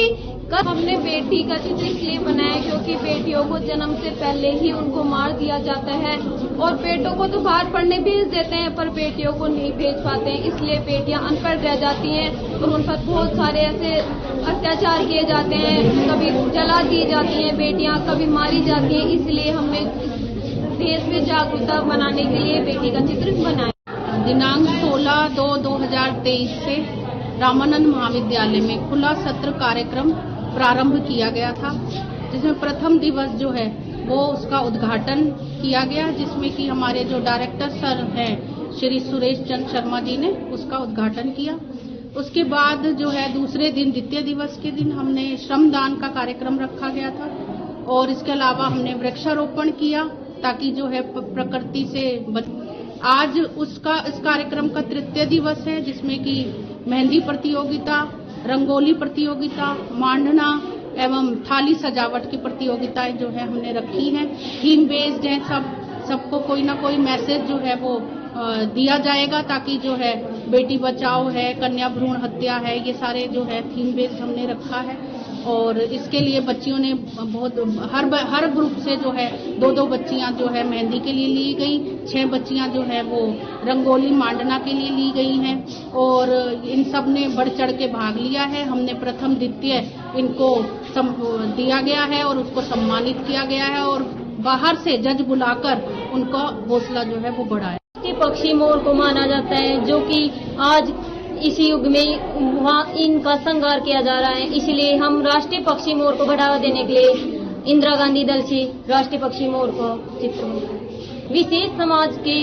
कल हमने बेटी का चित्र इसलिए बनाया क्योंकि बेटियों को जन्म से पहले ही उनको मार दिया जाता है और बेटों को तो बाहर पढ़ने भेज देते हैं पर बेटियों को नहीं भेज पाते हैं, इसलिए बेटियां अनपढ़ रह जाती हैं और उन पर बहुत सारे ऐसे अत्याचार किए जाते हैं, कभी जला दी जाती हैं बेटियां, कभी मारी जाती हैं। इसलिए हमने देश में जागरूकता बनाने के लिए बेटी का चित्र बनाया। दिनांक 16/2/2023 से रामानंद महाविद्यालय में खुला सत्र कार्यक्रम प्रारंभ किया गया था, जिसमें प्रथम दिवस जो है वो उसका उद्घाटन किया गया, जिसमें कि हमारे जो डायरेक्टर सर हैं श्री सुरेश चंद्र शर्मा जी ने उसका उद्घाटन किया। उसके बाद जो है दूसरे दिन द्वितीय दिवस के दिन हमने श्रमदान का कार्यक्रम रखा गया था और इसके अलावा हमने वृक्षारोपण किया ताकि जो है प्रकृति से आज इस कार्यक्रम का तृतीय दिवस है, जिसमें कि मेहंदी प्रतियोगिता, रंगोली प्रतियोगिता, मांडना एवं थाली सजावट की प्रतियोगिताएं जो है हमने रखी हैं। थीम बेस्ड है, सबको कोई ना कोई मैसेज जो है वो दिया जाएगा ताकि जो है बेटी बचाओ है, कन्या भ्रूण हत्या है, ये सारे जो है थीम बेस्ड हमने रखा है। और इसके लिए बच्चियों ने बहुत हर ग्रुप से जो है 2-2 बच्चियां जो है मेहंदी के लिए ली गई, 6 बच्चियां जो है वो रंगोली मांडना के लिए ली गई हैं और इन सब ने बढ़ चढ़ के भाग लिया है। हमने प्रथम द्वितीय इनको दिया गया है और उसको सम्मानित किया गया है और बाहर से जज बुलाकर उनका हौसला जो है वो बढ़ाया। पक्षी मोर को माना जाता है, जो कि आज इस युग में वहाँ इनका श्रृंगार किया जा रहा है, इसलिए हम राष्ट्रीय पक्षी मोर को बढ़ावा देने के लिए इंदिरा गांधी दल से राष्ट्रीय पक्षी मोर को चित्र विशेष समाज के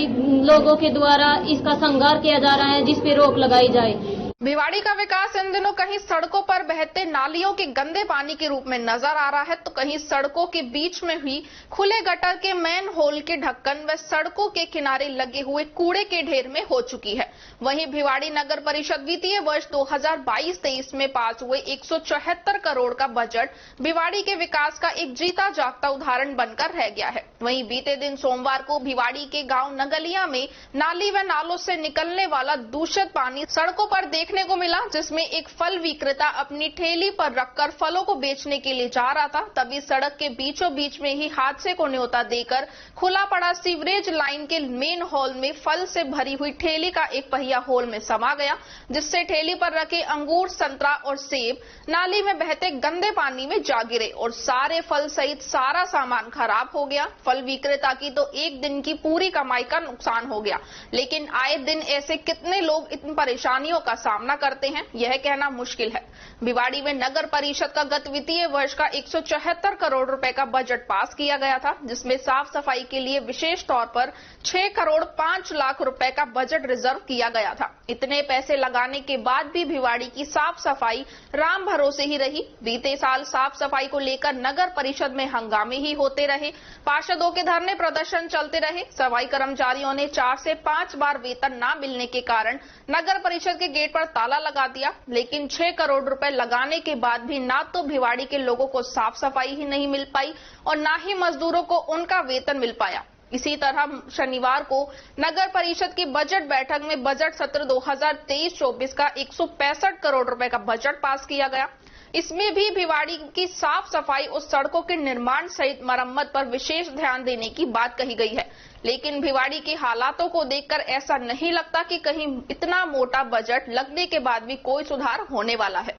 लोगों के द्वारा इसका श्रृंगार किया जा रहा है, जिस पे रोक लगाई जाए। भिवाड़ी का विकास इन दिनों कहीं सड़कों पर बहते नालियों के गंदे पानी के रूप में नजर आ रहा है तो कहीं सड़कों के बीच में हुई खुले गटर के मैन होल के ढक्कन व सड़कों के किनारे लगे हुए कूड़े के ढेर में हो चुकी है। वहीं भिवाड़ी नगर परिषद वित्तीय वर्ष 2022-23 में पास हुए 174 करोड़ का बजट भिवाड़ी के विकास का एक जीता जागता उदाहरण बनकर रह गया है। वहीं बीते दिन सोमवार को भिवाड़ी के गांव नगलिया में नाली व नालों से निकलने वाला दूषित पानी सड़कों पर देखने को मिला, जिसमें एक फल विक्रेता अपनी ठेली पर रखकर फलों को बेचने के लिए जा रहा था। तभी सड़क के बीचों बीच में ही हादसे को न्योता देकर खुला पड़ा सीवरेज लाइन के मेन हॉल में फल से भरी हुई ठेली का एक पहिया होल में समा गया, जिससे ठेली पर रखे अंगूर, संतरा और सेब नाली में बहते गंदे पानी में जा गिरे और सारे फल सहित सारा सामान खराब हो गया। फल विक्रेता की तो एक दिन की पूरी कमाई का नुकसान हो गया, लेकिन आए दिन ऐसे कितने लोग इन परेशानियों का सामना करते हैं, यह कहना मुश्किल है। भिवाड़ी में नगर परिषद का गत वित्तीय वर्ष का 174 करोड़ रुपए का बजट पास किया गया था, जिसमें साफ सफाई के लिए विशेष तौर पर 6 करोड़ 5 लाख रुपए का बजट रिजर्व किया गया था। इतने पैसे लगाने के बाद भी भिवाड़ी की साफ सफाई राम भरोसे ही रही। बीते साल साफ सफाई को लेकर नगर परिषद में हंगामे ही होते रहे, पार्षदों के धरने प्रदर्शन चलते रहे। सफाई कर्मचारियों ने 4 से 5 बार वेतन न मिलने के कारण नगर परिषद के गेट पर ताला लगा दिया, लेकिन 6 करोड़ रुपए लगाने के बाद भी ना तो भिवाड़ी के लोगों को साफ सफाई ही नहीं मिल पाई और ना ही मजदूरों को उनका वेतन मिल पाया। इसी तरह शनिवार को नगर परिषद की बजट बैठक में बजट सत्र 2023-24 का 165 करोड़ रुपए का बजट पास किया गया। इसमें भी भिवाड़ी की साफ सफाई और सड़कों के निर्माण सहित मरम्मत पर विशेष ध्यान देने की बात कही गई है, लेकिन भिवाड़ी के हालातों को देखकर ऐसा नहीं लगता कि कहीं इतना मोटा बजट लगने के बाद भी कोई सुधार होने वाला है।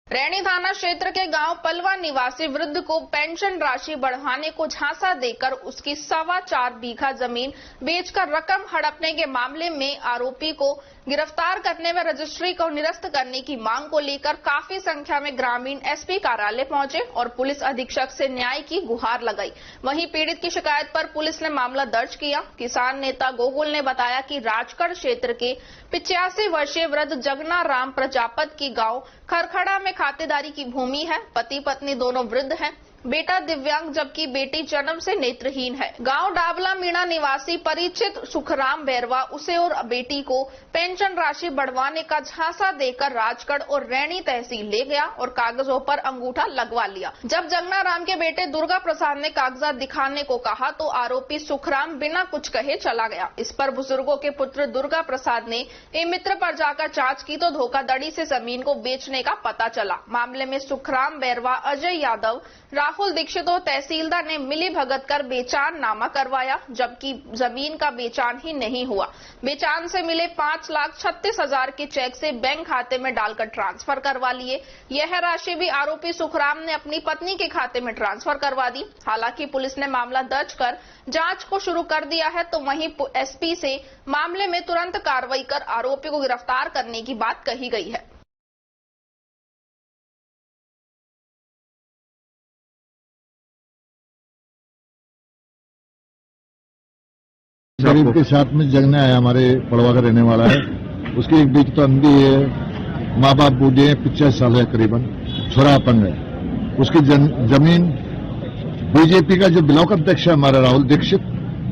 रैनी थाना क्षेत्र के गांव पलवा निवासी वृद्ध को पेंशन राशि बढ़ाने को झांसा देकर उसकी 4.25 बीघा जमीन बेचकर रकम हड़पने के मामले में आरोपी को गिरफ्तार करने व रजिस्ट्री को निरस्त करने की मांग को लेकर काफी संख्या में ग्रामीण एसपी कार्यालय पहुंचे और पुलिस अधीक्षक से न्याय की गुहार लगाई। वहीं पीड़ित की शिकायत पर पुलिस ने मामला दर्ज किया। किसान नेता गोकुल ने बताया कि राजगढ़ क्षेत्र के 85 वर्षीय वृद्ध जगना राम प्रजापत की गांव खरखड़ा में खातेदारी की भूमि है। पति पत्नी दोनों वृद्ध हैं। बेटा दिव्यांग जबकि बेटी जन्म से नेत्रहीन है। गांव डाबला मीणा निवासी परिचित सुखराम बैरवा उसे और बेटी को पेंशन राशि बढ़वाने का झांसा देकर राजगढ़ और रैणी तहसील ले गया और कागजों पर अंगूठा लगवा लिया। जब जगनाराम के बेटे दुर्गा प्रसाद ने कागजात दिखाने को कहा तो आरोपी सुखराम बिना कुछ कहे चला गया। इस पर बुजुर्गों के पुत्र दुर्गा प्रसाद ने मित्र पर जाकर जांच की तो धोखाधड़ी से जमीन को बेचने का पता चला। मामले में सुखराम बैरवा, अजय यादव, राहुल दीक्षित और तहसीलदार ने मिली भगत कर बेचान नामा करवाया, जबकि जमीन का बेचान ही नहीं हुआ। बेचान से मिले 5,36,000 के चेक से बैंक खाते में डालकर ट्रांसफर करवा लिए। यह राशि भी आरोपी सुखराम ने अपनी पत्नी के खाते में ट्रांसफर करवा दी। हालांकि पुलिस ने मामला दर्ज कर जांच को शुरू कर दिया है, तो वहीं एसपी से मामले में तुरंत कार्रवाई कर आरोपी को गिरफ्तार करने की बात कही गई है। गरीब के साथ में जगने आया, हमारे पड़वा का रहने वाला है। उसकी एक बेटी तो अंधी है, माँ बाप बूढ़े हैं, 50 साल है करीबन, छोरा अपंग है। उसकी जमीन बीजेपी का जो ब्लॉक अध्यक्ष है हमारा राहुल दीक्षित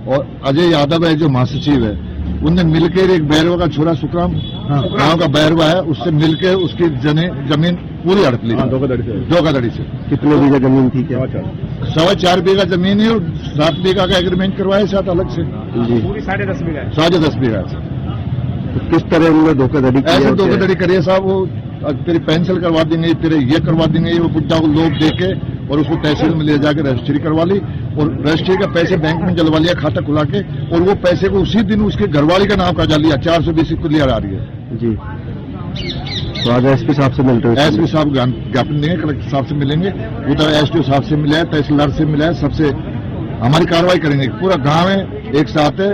और अजय यादव है जो महासचिव है, उनने मिलकर एक बैरवा का छोरा सुखराम गांव का बैरवा है, उससे मिलकर उसकी जमीन पूरी हड़प ली धोखाधड़ी से। कितने बीघा जमीन थी? क्या 4.25 बीघा जमीन है और 7 बीघा का एग्रीमेंट करवाया साथ अलग से। पूरी 10.5 बीघा। 10.5 बीघा। तो किस तरह उन्होंने धोखाधड़ी की? ऐसे धोखाधड़ी करिए साहब, वो तेरी पेंसिल करवा देंगे, तेरे ये करवा देंगे, वो बुड्ढा को लोग देके और उसको तहसील में ले जाकर रजिस्ट्री करवा ली और रजिस्ट्री का पैसे बैंक में जलवा लिया खाता खुला के, और वो पैसे को उसी दिन उसके घरवाली का नाम करा लिया। 420 क्लियर आ रही है जी। तो आज एसपी साहब से मिलते हैं? एसपी साहब ज्ञापन देंगे, कलेक्टर साहब से मिलेंगे, उधर एसडीओ साहब से मिला है, तहसीलदार से मिला है, सबसे हमारी कार्रवाई करेंगे। पूरा गांव है, एक साथ है,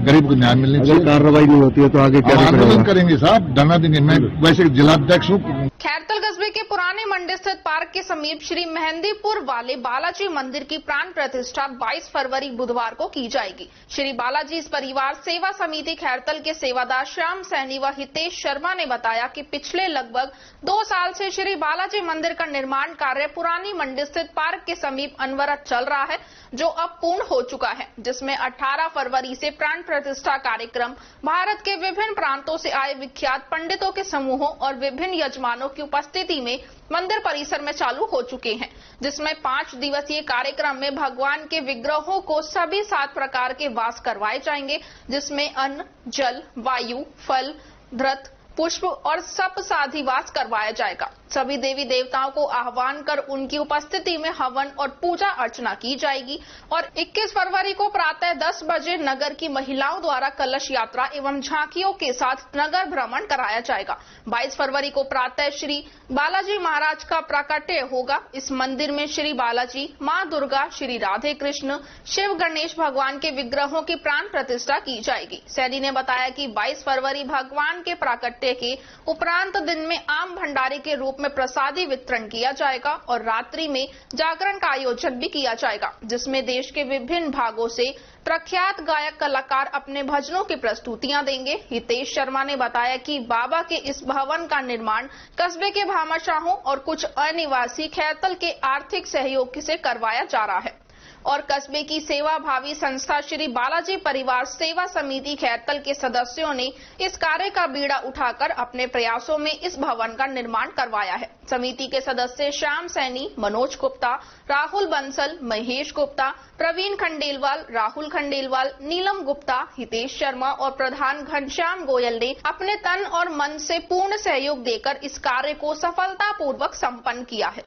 गरीब को न्याय मिलने चाहिए। कार्रवाई नहीं होती है तो आगे क्या आंदोलन करेंगे साहब, धरना देंगे। मैं वैसे जिलाध्यक्ष हूँ। खैरतल कस्बे के पुराने मंडी स्थित पार्क के समीप श्री मेहंदीपुर वाले बालाजी मंदिर की प्राण प्रतिष्ठा 22 फरवरी बुधवार को की जाएगी। श्री बालाजी इस परिवार सेवा समिति खैरतल के सेवादार श्याम सैनी व हितेश शर्मा ने बताया कि पिछले लगभग 2 साल से श्री बालाजी मंदिर का निर्माण कार्य पुरानी मंडी स्थित पार्क के समीप अनवरत चल रहा है, जो अब पूर्ण हो चुका है, जिसमें 18 फरवरी से प्राण प्रतिष्ठा कार्यक्रम भारत के विभिन्न प्रांतों से आए विख्यात पंडितों के समूहों और विभिन्न यजमानों की उपस्थिति में मंदिर परिसर में चालू हो चुके हैं, जिसमें 5 दिवसीय कार्यक्रम में भगवान के विग्रहों को सभी 7 प्रकार के वास करवाए जाएंगे, जिसमें अन्न, जल, वायु, फल, धृत, पुष्प और सप्तसाधिवास करवाया जाएगा। सभी देवी देवताओं को आह्वान कर उनकी उपस्थिति में हवन और पूजा अर्चना की जाएगी और 21 फरवरी को प्रातः 10 बजे नगर की महिलाओं द्वारा कलश यात्रा एवं झांकियों के साथ नगर भ्रमण कराया जाएगा। 22 फरवरी को प्रातः श्री बालाजी महाराज का प्राकट्य होगा। इस मंदिर में श्री बालाजी, माँ दुर्गा, श्री राधे कृष्ण, शिव गणेश भगवान के विग्रहों की प्राण प्रतिष्ठा की जाएगी। सैनी ने बताया कि 22 फरवरी भगवान के प्राकट्य के उपरांत दिन में आम भंडारे के रूप में प्रसादी वितरण किया जाएगा और रात्रि में जागरण का आयोजन भी किया जाएगा, जिसमें देश के विभिन्न भागों से प्रख्यात गायक कलाकार अपने भजनों की प्रस्तुतियां देंगे। हितेश शर्मा ने बताया कि बाबा के इस भवन का निर्माण कस्बे के भामाशाहों और कुछ अनिवासी खैरतल के आर्थिक सहयोग से करवाया जा रहा है और कस्बे की सेवा भावी संस्था श्री बालाजी परिवार सेवा समिति खैरतल के सदस्यों ने इस कार्य का बीड़ा उठाकर अपने प्रयासों में इस भवन का निर्माण करवाया है। समिति के सदस्य श्याम सैनी, मनोज गुप्ता, राहुल बंसल, महेश गुप्ता, प्रवीण खंडेलवाल, राहुल खंडेलवाल, नीलम गुप्ता, हितेश शर्मा और प्रधान घनश्याम गोयल ने अपने तन और मन से पूर्ण सहयोग देकर इस कार्य को सफलतापूर्वक संपन्न किया है।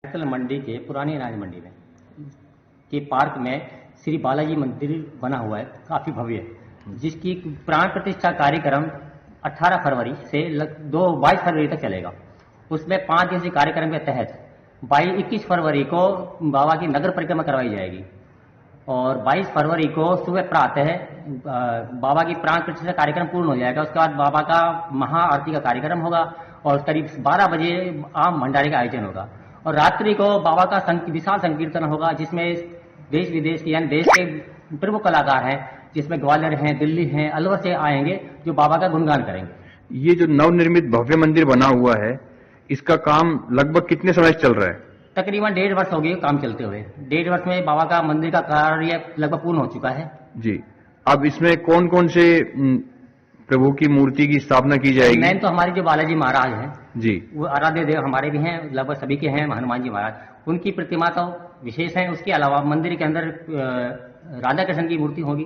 मंडी के पुरानी अनाज मंडी में के पार्क में श्री बालाजी मंदिर बना हुआ है, काफी भव्य, जिसकी प्राण प्रतिष्ठा कार्यक्रम 18 फरवरी से 22 फरवरी तक चलेगा। उसमें 5 दिवसीय कार्यक्रम के तहत 21 फरवरी को बाबा की नगर परिक्रमा करवाई जाएगी और 22 फरवरी को सुबह प्रातः बाबा की प्राण प्रतिष्ठा कार्यक्रम पूर्ण हो जाएगा। उसके बाद बाबा का महाआरती का कार्यक्रम होगा और करीब 12 बजे आम भंडारे का आयोजन होगा और रात्रि को बाबा का विशाल संकीर्तन होगा, जिसमें देश विदेश के यानी देश के प्रमुख कलाकार हैं जिसमें ग्वालियर हैं, दिल्ली हैं, अलवर से आएंगे जो बाबा का गुणगान करेंगे। ये जो नवनिर्मित भव्य मंदिर बना हुआ है, इसका काम लगभग कितने समय से चल रहा है? तकरीबन 1.5 वर्ष हो गए काम चलते हुए। 1.5 वर्ष में बाबा का मंदिर का कार्य लगभग पूर्ण हो चुका है जी। अब इसमें कौन कौन से प्रभु की मूर्ति की स्थापना की जाएगी? मेन तो हमारे जो बालाजी महाराज हैं जी, वो आराध्य देव हमारे भी हैं, लगभग सभी के हैं। हनुमान जी महाराज, उनकी प्रतिमा तो विशेष है। उसके अलावा मंदिर के अंदर राधा कृष्ण की मूर्ति होगी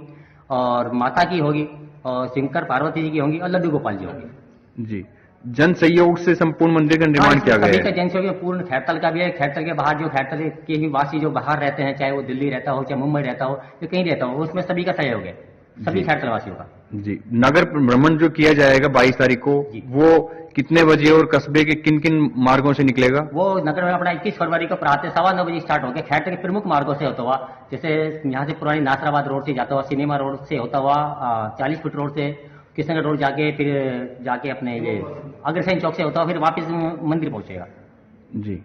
और माता की होगी और शंकर पार्वती जी की होंगी और लड्डू गोपाल जी होंगे जी। जन सहयोग से संपूर्ण मंदिर का निर्माण किया गया है। सभी का जन सहयोग पूर्ण। खैरतल का भी है। खैरतल के बाहर जो खैरतल के ही वासी जो बाहर रहते हैं, चाहे वो दिल्ली रहता हो, चाहे मुंबई रहता हो, या कहीं रहता हो, उसमें सभी का सहयोग है, सभी खैरतल वासियों का जी। नगर भ्रमण जो किया जाएगा 22 तारीख को, वो कितने बजे और कस्बे के किन किन मार्गों से निकलेगा? वो नगर में अपना 21 फरवरी को प्रातः 9:15 बजे स्टार्ट होकर खैरतल के प्रमुख मार्गों से होता हुआ, जैसे यहाँ से पुरानी नासराबाद रोड से जाता हुआ, सिनेमा रोड से होता हुआ, 40 फीट रोड से किशनगढ़ रोड जाके, फिर जाके अपने ये अग्रसेन चौक से होता हुआ फिर वापस मंदिर पहुंचेगा जी।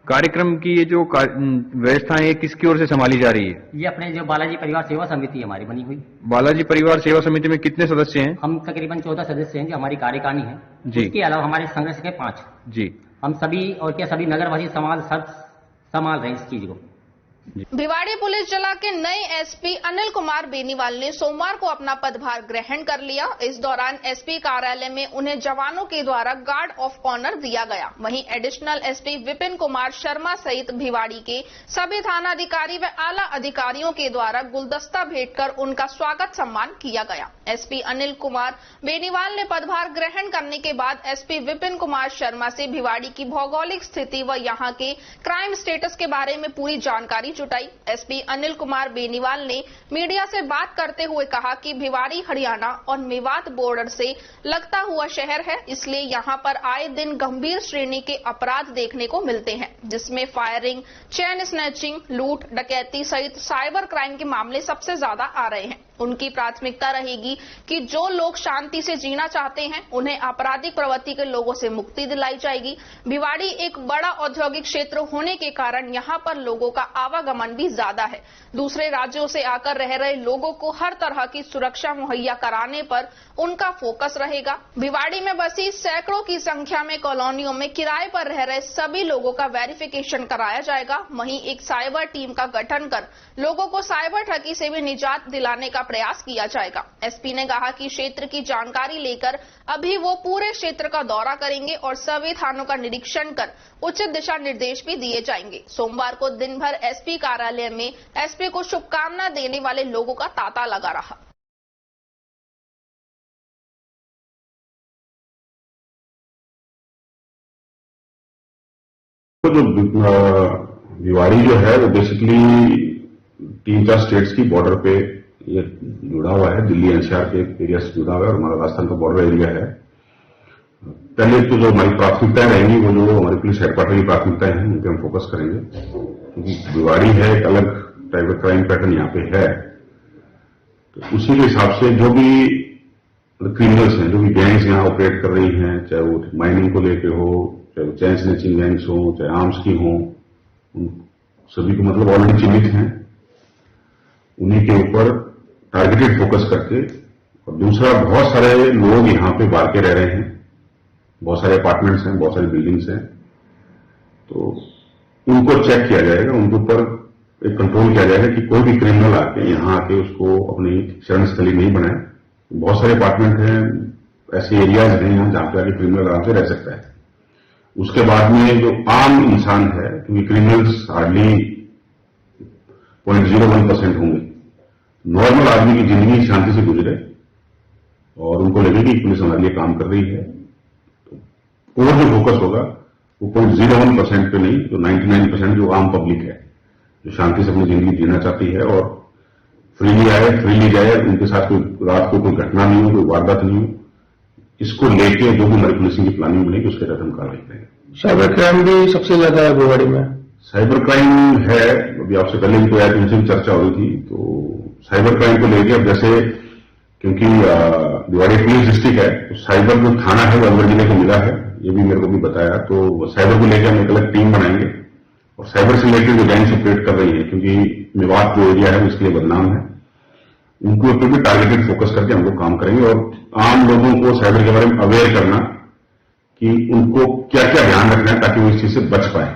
कार्यक्रम की ये जो व्यवस्थाएं है किसकी ओर से संभाली जा रही है? ये अपने जो बालाजी परिवार सेवा समिति हमारी बनी हुई। बालाजी परिवार सेवा समिति में कितने सदस्य हैं? हम तकरीबन 14 सदस्य हैं जो हमारी कार्यकारिणी है जी। इसके अलावा हमारे संघर्ष के 5 जी। हम सभी और क्या सभी नगरवासी संभाल रहे हैं इस चीज को। भिवाड़ी पुलिस जिला के नए एसपी अनिल कुमार बेनीवाल ने सोमवार को अपना पदभार ग्रहण कर लिया। इस दौरान एसपी कार्यालय में उन्हें जवानों के द्वारा गार्ड ऑफ ऑनर दिया गया। वहीं एडिशनल एसपी विपिन कुमार शर्मा सहित भिवाड़ी के सभी थानाधिकारी व आला अधिकारियों के द्वारा गुलदस्ता भेंट कर उनका स्वागत सम्मान किया गया। एसपी अनिल कुमार बेनीवाल ने पदभार ग्रहण करने के बाद एसपी विपिन कुमार शर्मा से भिवाड़ी की भौगोलिक स्थिति व यहाँ के क्राइम स्टेटस के बारे में पूरी जानकारी जुटाई। एसपी अनिल कुमार बेनीवाल ने मीडिया से बात करते हुए कहा कि भिवाड़ी हरियाणा और मेवात बॉर्डर से लगता हुआ शहर है, इसलिए यहाँ पर आए दिन गंभीर श्रेणी के अपराध देखने को मिलते हैं, जिसमें फायरिंग, चेन स्नैचिंग, लूट, डकैती सहित साइबर क्राइम के मामले सबसे ज्यादा आ रहे हैं। उनकी प्राथमिकता रहेगी कि जो लोग शांति से जीना चाहते हैं उन्हें आपराधिक प्रवृत्ति के लोगों से मुक्ति दिलाई जाएगी। भिवाड़ी एक बड़ा औद्योगिक क्षेत्र होने के कारण यहाँ पर लोगों का आवागमन भी ज्यादा है। दूसरे राज्यों से आकर रह रहे लोगों को हर तरह की सुरक्षा मुहैया कराने पर उनका फोकस रहेगा। भिवाड़ी में बसी सैकड़ों की संख्या में कॉलोनियों में किराए पर रह रहे सभी लोगों का वेरिफिकेशन कराया जाएगा। वहीं एक साइबर टीम का गठन कर लोगों को साइबर ठगी से भी निजात दिलाने का प्रयास किया जाएगा। एसपी ने कहा कि क्षेत्र की जानकारी लेकर अभी वो पूरे क्षेत्र का दौरा करेंगे और सभी थानों का निरीक्षण कर उचित दिशा निर्देश भी दिए जाएंगे। सोमवार को दिन भर एसपी कार्यालय में एसपी को शुभकामना देने वाले लोगों का तांता लगा रहा। जो भिवाड़ी जो है वो बेसिकली 3-4 स्टेट्स की बॉर्डर पे ये जुड़ा हुआ है। दिल्ली एनसीआर के एरिया से जुड़ा हुआ है और हमारा राजस्थान का बॉर्डर एरिया है। पहले तो जो हमारी प्राथमिकताएं रहेंगी वो जो हमारी पुलिस हेडक्वार्टर की प्राथमिकताएं हैं उन पर हम फोकस करेंगे, क्योंकि भिवाड़ी है, एक अलग टाइप का क्राइम पैटर्न यहाँ पे है। तो उसी के हिसाब से जो भी क्रिमिनल्स हैं, जो भी गैंग्स यहाँ ऑपरेट कर रही हैं, चाहे वो माइनिंग को लेके हो, चाहे वो चैन स्नैचिंग गैंग्स हो, चाहे आर्म्स की हो, उन सभी को मतलब ऑलरेडी चिन्हित हैं। उन्हीं के ऊपर टारगेटेड फोकस करके, और दूसरा बहुत सारे लोग यहाँ पे बाहर के रह रहे हैं, बहुत सारे अपार्टमेंट्स हैं, बहुत सारी बिल्डिंग्स हैं, तो उनको चेक किया जाएगा, उनके ऊपर एक कंट्रोल किया जाएगा कि कोई भी क्रिमिनल आके यहाँ आके उसको अपनी शरण स्थली नहीं बनाए। बहुत सारे अपार्टमेंट हैं, ऐसे एरियाज हैं यहाँ जहां पे आके क्रिमिनल आराम से रह सकता है। उसके बाद में जो आम इंसान है, क्योंकि क्रिमिनल्स हार्डली 0.01% होंगे, नॉर्मल आदमी की जिंदगी शांति से गुजरे और उनको लगे कि पुलिस हमारे लिए काम कर रही है, तो और जो फोकस होगा वो 0.01% पे नहीं, तो 99% जो आम पब्लिक है, जो शांति से अपनी जिंदगी जीना चाहती है और फ्रीली आए, फ्रीली जाए, उनके साथ कोई रात को कोई घटना नहीं हो, कोई वारदात नहीं हो, इसको लेके जो भी हमारी पुलिसिंग की प्लानिंग बनेगी उसके तहत हम कार्रवाई करेंगे। साइबर क्राइम भी सबसे ज्यादा है भिवाड़ी में। साइबर क्राइम है, अभी आपसे पहले भी कोई उनसे भी चर्चा हो रही थी, तो साइबर क्राइम को लेके अब जैसे, क्योंकि भिवाड़ी पुलिस डिस्ट्रिक्ट है, तो साइबर जो थाना है वो अलवर जिले को मिला है, ये भी मेरे को भी बताया, तो साइबर को लेकर हम एक अलग टीम बनाएंगे और साइबर से रिलेटेड जो गैंग्स ऑपरेट कर रही है, क्योंकि मेवात जो एरिया है उसके लिए बदनाम है, उनके ऊपर भी टारगेटेड फोकस करके हम लोग काम करेंगे और आम लोगों को साइबर के बारे में अवेयर करना कि उनको क्या क्या ध्यान रखना है ताकि वो इस चीज से बच पाए,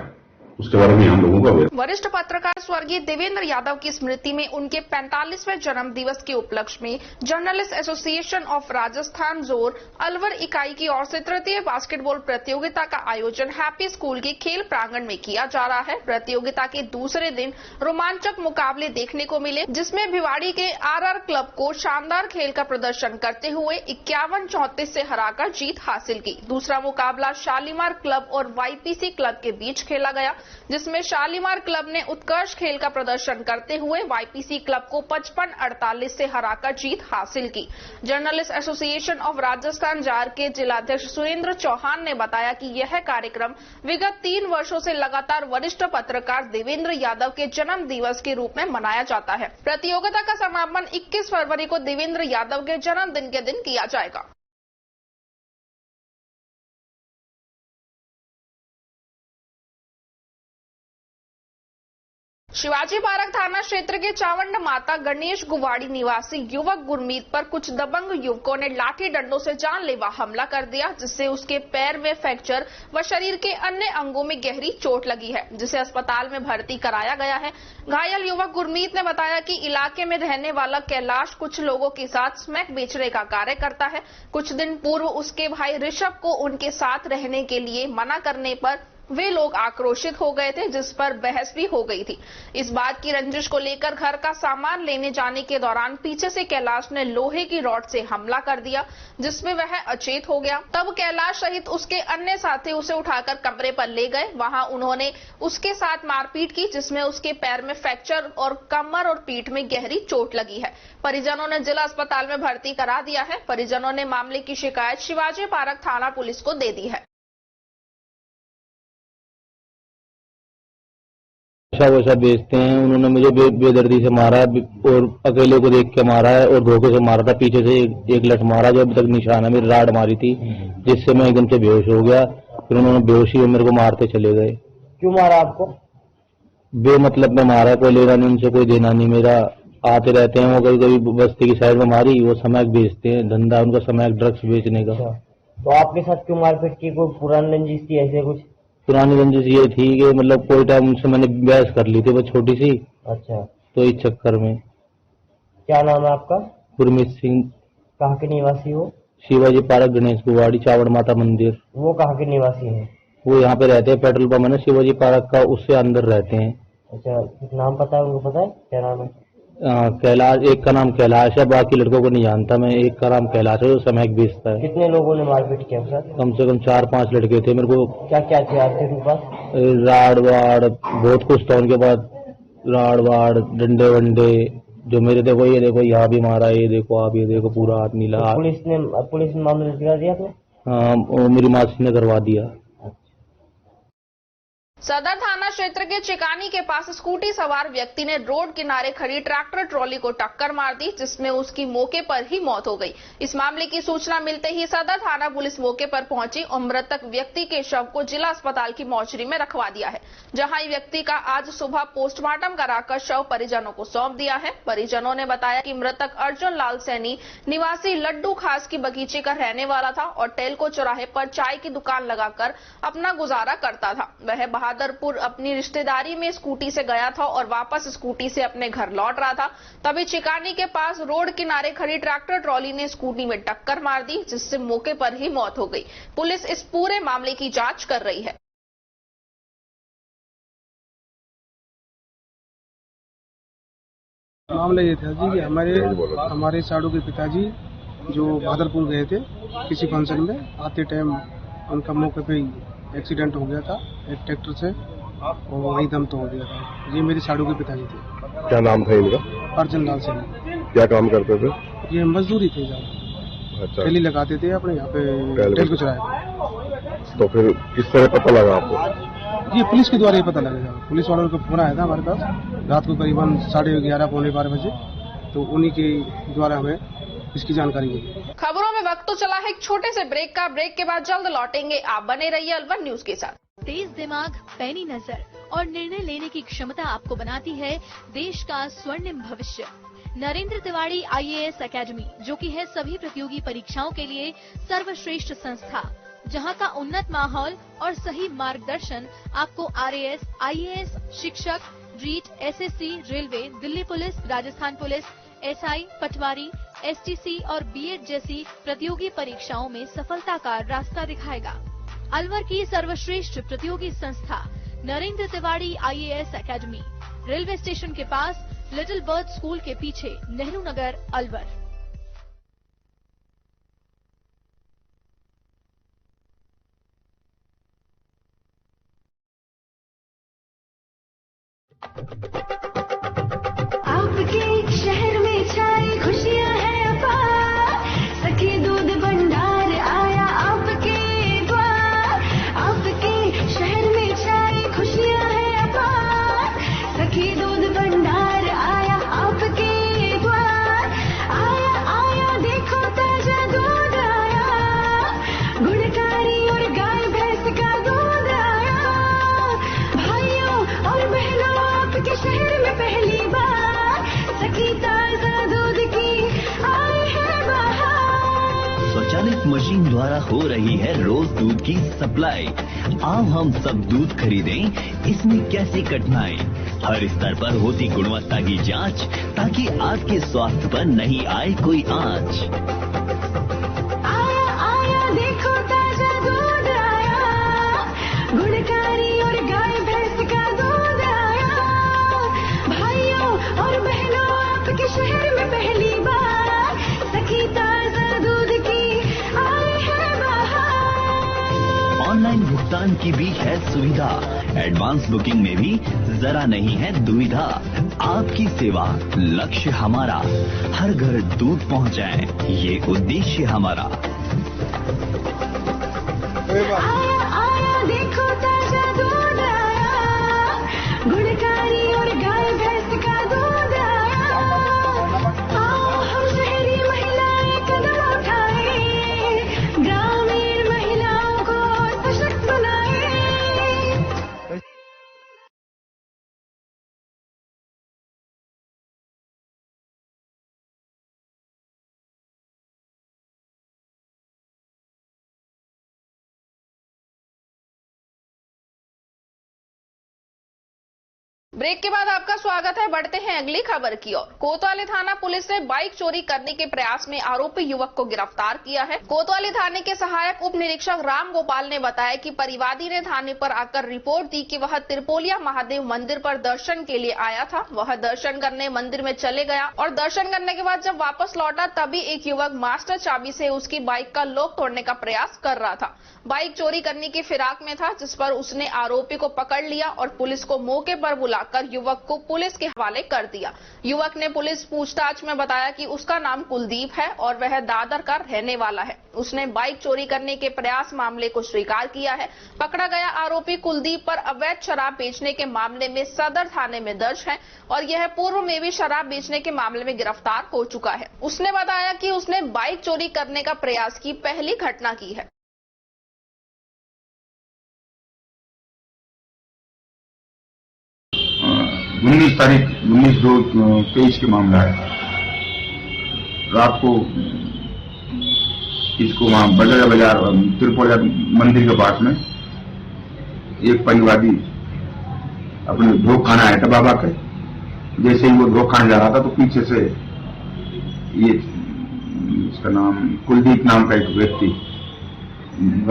उसके बारे में हम लोगों को अवेयर। वरिष्ठ पत्रकार स्वर्गीय देवेंद्र यादव की स्मृति में उनके 45वें जन्म दिवस के उपलक्ष्य में जर्नलिस्ट एसोसिएशन ऑफ राजस्थान जोर अलवर इकाई की ओर से तृतीय बास्केटबॉल प्रतियोगिता का आयोजन हैप्पी स्कूल के खेल प्रांगण में किया जा रहा है। प्रतियोगिता के दूसरे दिन रोमांचक मुकाबले देखने को मिले, जिसमें भिवाड़ी के आरआर क्लब को शानदार खेल का प्रदर्शन करते हुए 51-34 से हराकर जीत हासिल की। दूसरा मुकाबला शालीमार क्लब और वाईपीसी क्लब के बीच खेला गया, जिसमें शालीमार क्लब ने उत्कर्ष खेल का प्रदर्शन करते हुए वाईपीसी क्लब को 55-48 से हराकर जीत हासिल की। Journalist association of Rajasthan jar के जिलाध्यक्ष सुरेंद्र चौहान ने बताया कि यह कार्यक्रम विगत 3 वर्षों से लगातार वरिष्ठ पत्रकार देवेंद्र यादव के जन्म दिवस के रूप में मनाया जाता है। प्रतियोगिता का समापन 21 फरवरी को देवेंद्र यादव के जन्मदिन के दिन किया जाएगा। शिवाजी पार्क थाना क्षेत्र के चावंड माता गणेश गुवाड़ी निवासी युवक गुरमीत पर कुछ दबंग युवकों ने लाठी डंडों से जानलेवा हमला कर दिया, जिससे उसके पैर में फ्रैक्चर व शरीर के अन्य अंगों में गहरी चोट लगी है, जिसे अस्पताल में भर्ती कराया गया है। घायल युवक गुरमीत ने बताया कि इलाके में रहने वाला कैलाश कुछ लोगों के साथ स्मैक बेचने का कार्य करता है। कुछ दिन पूर्व उसके भाई ऋषभ को उनके साथ रहने के लिए मना करने पर वे लोग आक्रोशित हो गए थे, जिस पर बहस भी हो गई थी। इस बात की रंजिश को लेकर घर का सामान लेने जाने के दौरान पीछे से कैलाश ने लोहे की रॉड से हमला कर दिया, जिसमें वह अचेत हो गया। तब कैलाश सहित उसके अन्य साथी उसे उठाकर कमरे पर ले गए। वहां उन्होंने उसके साथ मारपीट की, जिसमें उसके पैर में फ्रैक्चर और कमर और पीठ में गहरी चोट लगी है। परिजनों ने जिला अस्पताल में भर्ती करा दिया है। परिजनों ने मामले की शिकायत शिवाजी पार्क थाना पुलिस को दे दी है। नशा वशा बेचते हैं, उन्होंने मुझे बेदर्दी से मारा और अकेले को देख के मारा है और धोखे से मारा था। पीछे से एक लठ मारा जो अभी तक निशान है, मेरी राड मारी थी, जिससे मैं एकदम से बेहोश हो गया। फिर उन्होंने बेहोशी में मेरे को मारते चले गए। क्यों मारा आपको? बेमतलब में मारा, कोई लेना नहीं उनसे, कोई देना नहीं। मेरा आते रहते हैं वो, कभी कभी बस्ती की साइड में मारी। वो समैक बेचते हैं, धंधा उनका समैक ड्रग्स बेचने का। तो आपके साथ क्यों मारपीट की? कोई पुरानी रंजिश थी ऐसे कुछ? पुरानी रंजिश ये थी कि मतलब कोई टाइम उनसे मैंने बहस कर ली थी, वो छोटी सी। अच्छा। तो इस चक्कर में। क्या नाम है आपका? गुरमीत सिंह। कहाँ के निवासी हो? शिवाजी पार्क गणेश गुवाड़ी चावड़ माता मंदिर। वो कहाँ के निवासी हैं? वो यहाँ पे रहते हैं, पेट्रोल पंप है ना शिवाजी पार्क का, उससे अंदर रहते हैं। अच्छा, नाम पता है उनको? पता है क्या नाम है? कैलाश, एक का नाम कैलाश है, बाकी लड़कों को नहीं जानता मैं। एक का नाम कैलाश है, जो समैक बेचता है। कितने लोगों ने मारपीट किया सर? कम से कम 4-5 लड़के थे। मेरे को क्या क्या हथियार थे उनके पास? राड़ वाड़ बहुत कुछ था उनके पास, राड़ वाड़ डंडे वंडे। जो मेरे देखो, ये देखो यहाँ भी मारा, ये देखो आप, ये देखो पूरा हाथ नीला। तो पुलिस ने मामला गिरा दिया आपने? हाँ, मेरी मासी ने करवा दिया। सदर थाना क्षेत्र के चिकानी के पास स्कूटी सवार व्यक्ति ने रोड किनारे खड़ी ट्रैक्टर ट्रॉली को टक्कर मार दी, जिसमें उसकी मौके पर ही मौत हो गई। इस मामले की सूचना मिलते ही सदर थाना पुलिस मौके पर पहुंची और मृतक व्यक्ति के शव को जिला अस्पताल की मोर्चरी में रखवा दिया है, जहां व्यक्ति का आज सुबह पोस्टमार्टम कराकर शव परिजनों को सौंप दिया है। परिजनों ने बताया कि मृतक अर्जुन लाल सैनी निवासी लड्डू खास की बगीचे का रहने वाला था और टेलको चौराहे पर चाय की दुकान लगाकर अपना गुजारा करता था। वह बहादुरपुर अपनी रिश्तेदारी में स्कूटी से गया था और वापस स्कूटी से अपने घर लौट रहा था। तभी चिकानी के पास रोड किनारे खड़ी ट्रैक्टर ट्रॉली ने स्कूटी में टक्कर मार दी, जिससे मौके पर ही मौत हो गई। पुलिस इस पूरे मामले की जांच कर रही है। मामला ये था जी कि हमारे साड़ू के पिताजी जो बहादुरपुर गए थे किसी फंक्शन में, आते टाइम उनका मौके पे एक्सीडेंट हो गया था एक ट्रैक्टर से और वही दम तो हो गया था। ये मेरे साड़ू के पिताजी थे। क्या नाम था इनका? अर्जुन लाल सिंह। क्या काम करते थे? ये मजदूरी थे ज्यादा। अच्छा। ठेली लगाते थे अपने यहाँ पे टेलको चौराहे। तो फिर किस तरह पता लगा आपको? ये पुलिस के द्वारा ही पता लगेगा। पुलिस वालों का फोन आया था हमारे पास रात को करीबन 11:30 पौने 12 बजे, तो उन्हीं के द्वारा हमें इसकी जानकारी मिली। खबरों में वक्त तो चला है एक छोटे से ब्रेक का। ब्रेक के बाद जल्द लौटेंगे। आप बने रहिए अलवर न्यूज के साथ। तेज दिमाग, पैनी नजर और निर्णय लेने की क्षमता आपको बनाती है देश का स्वर्णिम भविष्य। नरेंद्र तिवाड़ी IAS एकेडमी, जो कि है सभी प्रतियोगी परीक्षाओं के लिए सर्वश्रेष्ठ संस्था, जहां का उन्नत माहौल और सही मार्गदर्शन आपको RAS, IAS, शिक्षक, REET, SSC, railway, Delhi police, Rajasthan police, SI, patwari, STC और B.Ed जैसी प्रतियोगी परीक्षाओं में सफलता का रास्ता दिखाएगा। अलवर की सर्वश्रेष्ठ प्रतियोगी संस्था Narendra Tiwari IAS academy, railway station के पास, लिटिल बर्ड स्कूल के पीछे, नेहरू नगर, अलवर। आपके शहर में छाई खुशियां हैं अपार, सखी दूध भंडार आया आपके द्वार। आपके शहर में छाई खुशियां हैं अपार, सखी दूध भंडार आया आपके द्वार। आया आया देखो ताजा दूध आया, गुणकारी और गाय भैंस का दूध आया। भाइयों और बहनों आपके शहर में पहली बार सखी ताजा दूध की आई है बहार। स्वचालित मशीन द्वारा हो रही है रोज दूध की सप्लाई। आओ हम सब दूध खरीदें, इसमें कैसी कठिनाई। हर स्तर पर होती गुणवत्ता की जांच, ताकि आपके स्वास्थ्य पर नहीं आए कोई आंच। आया आया देखो ताजा दूध आया, गुणकारी और गाय भैंस का दूध आया। भाइयों और बहनों आपके शहर में पहली बार सखी ताजा दूध की आई है बहार। ऑनलाइन भुगतान की भी है सुविधा, एडवांस बुकिंग में भी जरा नहीं है दुविधा। आपकी सेवा लक्ष्य हमारा, हर घर दूध पहुंचाए ये उद्देश्य हमारा। आया आया देखो ताजा दूध आया, गुणकारी और गाय भैंस का दूध आया। आओ हम शहरी महिलाएं कदम उठाएं, ग्रामीण महिलाओं को सशक्त बनाएं। ब्रेक के बाद आपका स्वागत है। बढ़ते हैं अगली खबर की ओर। कोतवाली थाना पुलिस ने बाइक चोरी करने के प्रयास में आरोपी युवक को गिरफ्तार किया है। कोतवाली थाने के सहायक उप निरीक्षक राम गोपाल ने बताया कि परिवादी ने थाने पर आकर रिपोर्ट दी कि वह त्रिपोलिया महादेव मंदिर पर दर्शन के लिए आया था। वह दर्शन करने मंदिर में चले गया और दर्शन करने के बाद जब वापस लौटा तभी एक युवक मास्टर चाबी से उसकी बाइक का लॉक तोड़ने का प्रयास कर रहा था। बाइक चोरी करने की फिराक में था, जिस पर उसने आरोपी को पकड़ लिया और पुलिस को मौके पर बुलाकर युवक को पुलिस के हवाले कर दिया। युवक ने पुलिस पूछताछ में बताया कि उसका नाम कुलदीप है और वह दादर का रहने वाला है। उसने बाइक चोरी करने के प्रयास मामले को स्वीकार किया है। पकड़ा गया आरोपी कुलदीप पर अवैध शराब बेचने के मामले में सदर थाने में दर्ज है और यह पूर्व में भी शराब बेचने के मामले में गिरफ्तार हो चुका है। उसने बताया कि उसने बाइक चोरी करने का प्रयास की पहली घटना की है। 19/2/23 के मामला है। रात को इसको वहां बजाजा बाजार त्रिपोलिया मंदिर के पास में एक परिवादी अपने भोग खाना आया था बाबा के। जैसे ही वो भोग खाने जा रहा था तो पीछे से ये इसका नाम कुलदीप नाम का एक व्यक्ति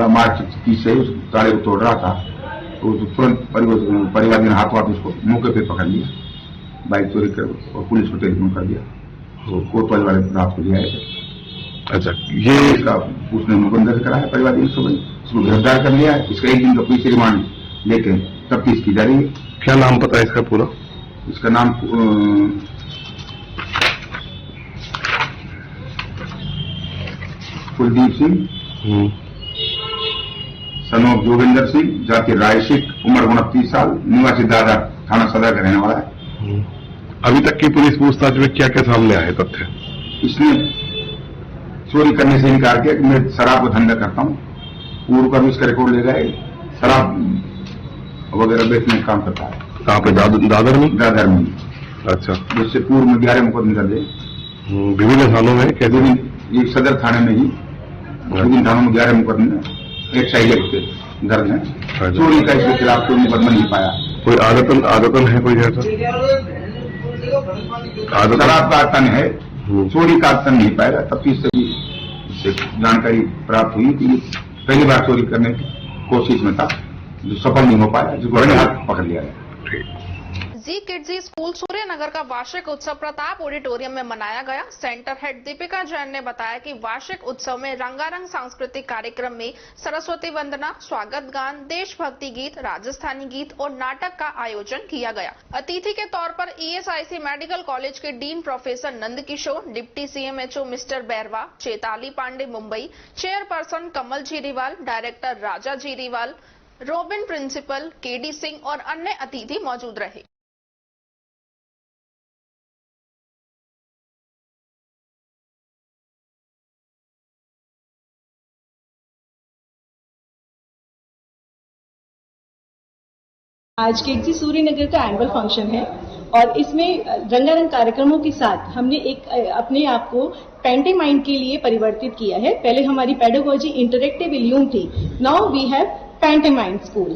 मार्च से उस ताले को तोड़ रहा था। तो तुरंत परिवार ने हाथों हाथ उसको मौके पे पकड़ लिया, बाइक चोरी कर और पुलिस को टेलीफोन कर दिया। तो कोतवाली वाले रात को ले आए थे। अच्छा, ये इसका उसने मुकदमा कराया परिवार ने, सुबह इसको गिरफ्तार कर लिया। इसका एक दिन का पुलिस रिमांड लेके तफ्तीश की जा रही है। क्या नाम पता है इसका पूरा? इसका नाम कुलदीप सिंह, सन ऑफ जोगिंदर सिंह, जाति रायसिक, उम्र 29 साल, निवासी दादर थाना सदर का रहने वाला है। अभी तक की पुलिस पूछताछ में क्या क्या सामने आए तथ्य? इसने चोरी करने से इनकार किया कि मैं शराब का धंधा करता हूँ। पूर्व का भी इसका रिकॉर्ड ले गए, शराब वगैरह बेचने का काम करता है। कहाँ पे? दादर में? दादर में। अच्छा। जिससे पूर्व में 11 मुकदमे दर्ज है। विभिन्न थानों में कैसे? एक सदर थाने में ही विभिन्न थानों में 11 मुकदमे एक्साइज एक्ट दर्ज है। चोरी का इसके खिलाफ कोई मुकदमा नहीं पाया। कोई आदतन है कोई जैसा? शराब का आदतन है, चोरी का आदतन नहीं पाएगा। तफ्तीश से भी जानकारी प्राप्त हुई कि पहली बार चोरी करने की कोशिश में था, जो सफल नहीं हो पाया, जिसको बड़े हाथ पकड़ लिया गया। जी किड्जी स्कूल सूर्यनगर का वार्षिक उत्सव प्रताप ऑडिटोरियम में मनाया गया। सेंटर हेड दीपिका जैन ने बताया कि वार्षिक उत्सव में रंगारंग सांस्कृतिक कार्यक्रम में सरस्वती वंदना, स्वागत गान, देशभक्ति गीत, राजस्थानी गीत और नाटक का आयोजन किया गया। अतिथि के तौर पर ईएसआईसी मेडिकल कॉलेज के dean professor Nandkishore, deputy CMHO mister Bairwa, Chetali Pandey Mumbai, chairperson Kamal Jiriwal, director Raja Jiriwal, Robin principal KD Singh और अन्य अतिथि मौजूद रहे। आज केजी सूर्यनगर का एनुअल फंक्शन है और इसमें रंगारंग कार्यक्रमों के साथ हमने एक अपने आप को पैंटोमाइम के लिए परिवर्तित किया है। पहले हमारी पेडागोजी इंटरेक्टिव इल्यूम थी, now we have pantomime school.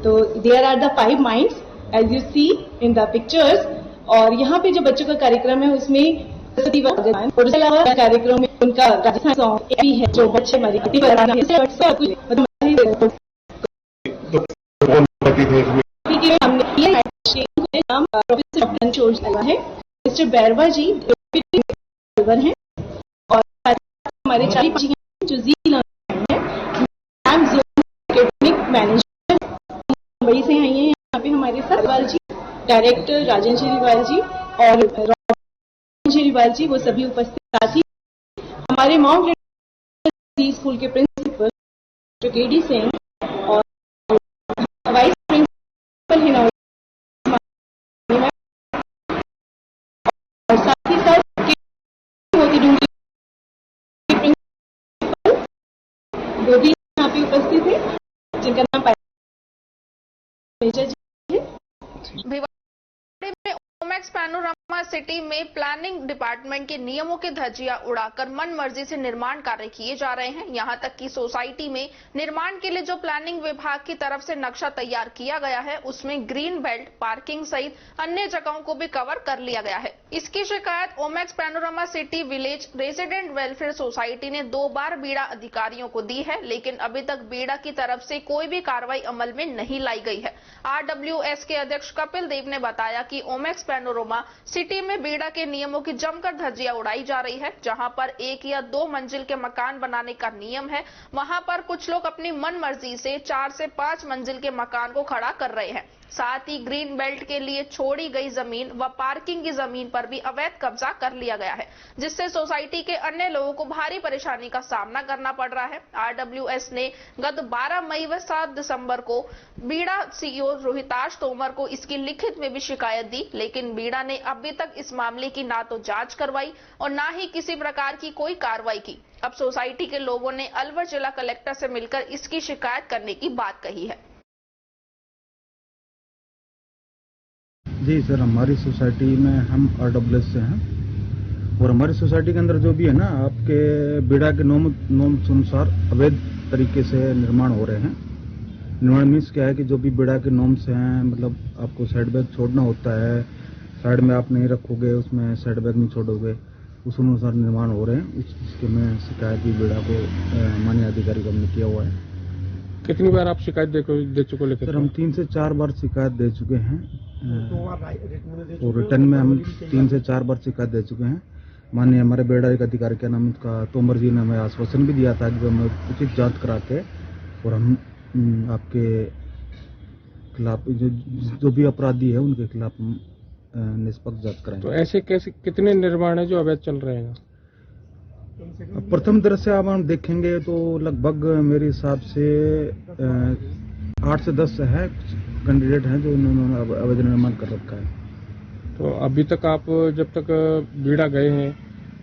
तो there are the 5 mimes as you see in the pictures. और यहाँ पे जो बच्चों का कार्यक्रम है उसमें कार्यक्रम में उनका राजस्थान सॉन्ग भी है जो बच्चे हमारी नाम प्रोफेसर डॉक्टर है, मिस्टर बैरवा जी हैं और हमारे 4 जो मैनेजर मुंबई से आई हैं। यहाँ पे हमारे साथ जीरीवाल जी, डायरेक्टर राजन जीरीवाल जी और जीरीवाल जी, वो सभी उपस्थित। साथ ही हमारे माउंट स्कूल के प्रिंसिपल केडी सिंह और वाइस प्रिंसिपल हिना और साथ ही साथ वो भी यहाँ पे उपस्थित है, जिनका नाम मेजर जी है। ओमैक्स पैनोरामा सिटी में प्लानिंग डिपार्टमेंट के नियमों की धज्जियां उड़ाकर मन मर्जी से निर्माण कार्य किए जा रहे हैं। यहां तक कि सोसाइटी में निर्माण के लिए जो प्लानिंग विभाग की तरफ से नक्शा तैयार किया गया है उसमें ग्रीन बेल्ट, पार्किंग सहित अन्य जगहों को भी कवर कर लिया गया है। इसकी शिकायत Omaxe panorama city village resident welfare society ने 2 बार बीड़ा अधिकारियों को दी है, लेकिन अभी तक बीड़ा की तरफ से कोई भी कार्रवाई अमल में नहीं लाई गई है। RWS के अध्यक्ष कपिल देव ने बताया कि ओमैक्स पैनोरामा सिटी में बीड़ा के नियमों की जमकर धज्जियां उड़ाई जा रही है। जहां पर 1 या 2 मंजिल के मकान बनाने का नियम है, वहां पर कुछ लोग अपनी मन मर्जी से 4 से 5 मंजिल के मकान को खड़ा कर रहे हैं। साथ ही ग्रीन बेल्ट के लिए छोड़ी गई जमीन व पार्किंग की जमीन पर भी अवैध कब्जा कर लिया गया है, जिससे सोसाइटी के अन्य लोगों को भारी परेशानी का सामना करना पड़ रहा है। RWS ने गत 12 मई व 7 दिसंबर को बीड़ा CEO रोहिताश तोमर को इसकी लिखित में भी शिकायत दी, लेकिन बीड़ा ने अभी तक इस मामले की ना तो जांच करवाई और ना ही किसी प्रकार की कोई कार्रवाई की। अब सोसाइटी के लोगों ने अलवर जिला कलेक्टर से मिलकर इसकी शिकायत करने की बात कही है। जी सर, हमारी सोसाइटी में हम RWS से हैं और हमारी सोसाइटी के अंदर जो भी है ना, आपके बीड़ा के नॉर्म्स अनुसार अवैध तरीके से निर्माण हो रहे हैं। निर्माण मीन्स क्या है कि जो भी बीड़ा के नॉर्म्स हैं, मतलब आपको साइड बैग छोड़ना होता है, साइड में आप नहीं रखोगे, उसमें साइड बैग नहीं छोड़ोगे, उस अनुसार निर्माण हो रहे हैं। इसके में शिकायत भी बीड़ा को माननीय अधिकारी को हमने किया हुआ है। कितनी बार आप शिकायत दे चुके? सर, हम 3 से 4 बार शिकायत दे चुके हैं और रिटर्न में हम 3 से 4 बार शिकायत दे चुके हैं। माननीय हमारे बेड़ा एक अधिकारी, क्या नाम उसका, तोमर जी ने हमें आश्वासन भी दिया था कि हम उचित जांच करा के और हम आपके खिलाफ जो भी अपराधी है उनके खिलाफ निष्पक्ष जांच कराएंगे। तो ऐसे कैसे कितने निर्माण है जो अवैध चल रहे हैं? प्रथम दृष्टया हम देखेंगे तो लगभग मेरे हिसाब से 8 से 10 है कैंडिडेट हैं जो उन्होंने अवैध निर्माण कर रखा है। तो अभी तक आप जब तक बीड़ा गए हैं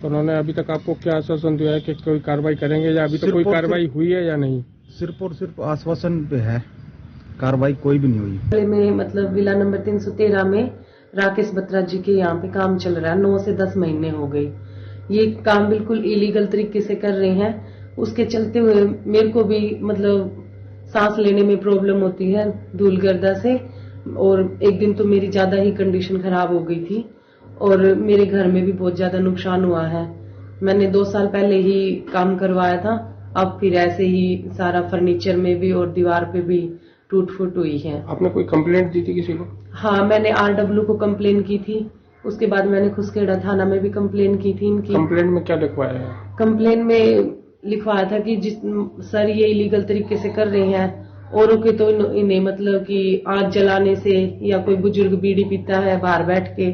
तो उन्होंने अभी तक आपको क्या आश्वासन दिया है कि कोई कार्रवाई करेंगे, या अभी तक कोई कार्रवाई हुई है या नहीं? सिर्फ और सिर्फ आश्वासन पे है, कार्रवाई कोई भी नहीं हुई। में मतलब विला नंबर 313 में राकेश बत्रा जी के यहाँ पे काम चल रहा है। 9 से 10 महीने हो गए। ये काम बिल्कुल इलीगल तरीके से कर रहे हैं। उसके चलते हुए मेरे को भी मतलब सांस लेने में प्रॉब्लम होती है धूल गर्दा से, और एक दिन तो मेरी ज्यादा ही कंडीशन खराब हो गई थी और मेरे घर में भी बहुत ज्यादा नुकसान हुआ है। मैंने 2 साल पहले ही काम करवाया था, अब फिर ऐसे ही सारा फर्नीचर में भी और दीवार पे भी टूट फूट हुई है। आपने कोई कंप्लेंट दी थी किसी को? हाँ, मैंने RW को कंप्लेन की थी, उसके बाद मैंने खुसखेड़ा थाना में भी कंप्लेन की थी इनकी। कंप्लेंट में क्या लिखवाया है? कंप्लेन में लिखवाया था कि सर ये इलीगल तरीके से कर रहे हैं, औरों के तो इन्हें मतलब कि आग जलाने से, या कोई बुजुर्ग बीड़ी पीता है बाहर बैठ के,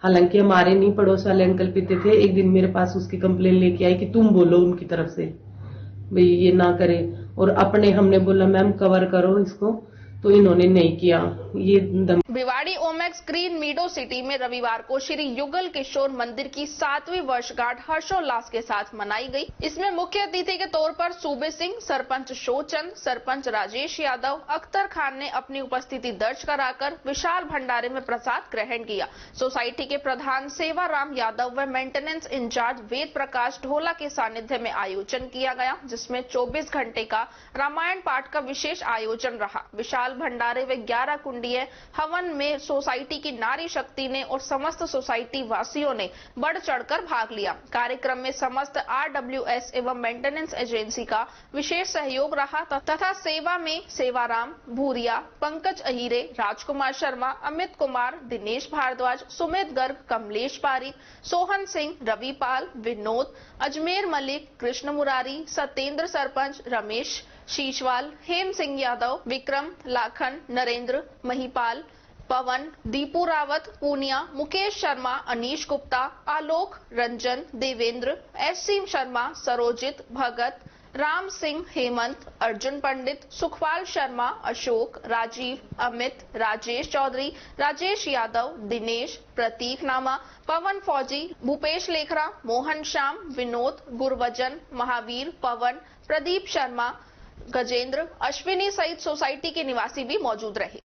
हालांकि हमारे नहीं पड़ोस वाले अंकल पीते थे। एक दिन मेरे पास उसकी कंप्लेन लेके आई कि तुम बोलो उनकी तरफ से भाई ये ना करे, और अपने हमने बोला मैम कवर करो इसको, तो इन्होंने नहीं किया। ये भिवाड़ी ओमेक्स ग्रीन मीडो सिटी में रविवार को श्री युगल किशोर मंदिर की 7वीं वर्षगांठ हर्षोल्लास के साथ मनाई गई। इसमें मुख्य अतिथि के तौर पर सूबे सिंह, सरपंच शोचंद, सरपंच राजेश यादव, अख्तर खान ने अपनी उपस्थिति दर्ज कराकर विशाल भंडारे में प्रसाद ग्रहण किया। सोसाइटी के प्रधान सेवाराम यादव व मेंटेनेंस इंचार्ज वेद प्रकाश ढोला के सानिध्य में आयोजन किया गया, जिसमें 24 घंटे का रामायण पाठ का विशेष आयोजन रहा। विशाल भंडारे व 11 कुंडीय हवन में सोसाइटी की नारी शक्ति ने और समस्त सोसाइटी वासियों ने बढ़ चढ़कर भाग लिया। कार्यक्रम में समस्त RWS एवं मेंटेनेंस एजेंसी का विशेष सहयोग रहा तथा सेवा में सेवाराम, भूरिया, पंकज अहीरे, राजकुमार शर्मा, अमित कुमार, दिनेश भारद्वाज, सुमित गर्ग, कमलेश पारिक, सोहन सिंह, रविपाल, विनोद, अजमेर मलिक, कृष्ण मुरारी, सत्येंद्र सरपंच, रमेश शीशवाल, हेम सिंह यादव, विक्रम, लाखन, नरेंद्र, महिपाल, पवन, दीपू रावत, पूनिया, मुकेश शर्मा, अनीश गुप्ता, आलोक, रंजन, देवेंद्र, SC शर्मा, सरोजित, भगत, राम सिंह, हेमंत, अर्जुन पंडित, सुखपाल शर्मा, अशोक, राजीव, अमित, राजेश चौधरी, राजेश यादव, दिनेश, प्रतीक नामा, पवन फौजी, भूपेश लेखरा, मोहन श्याम, विनोद, गुरवजन, महावीर, पवन, प्रदीप शर्मा, गजेंद्र, अश्विनी सहित सोसाइटी के निवासी भी मौजूद रहे।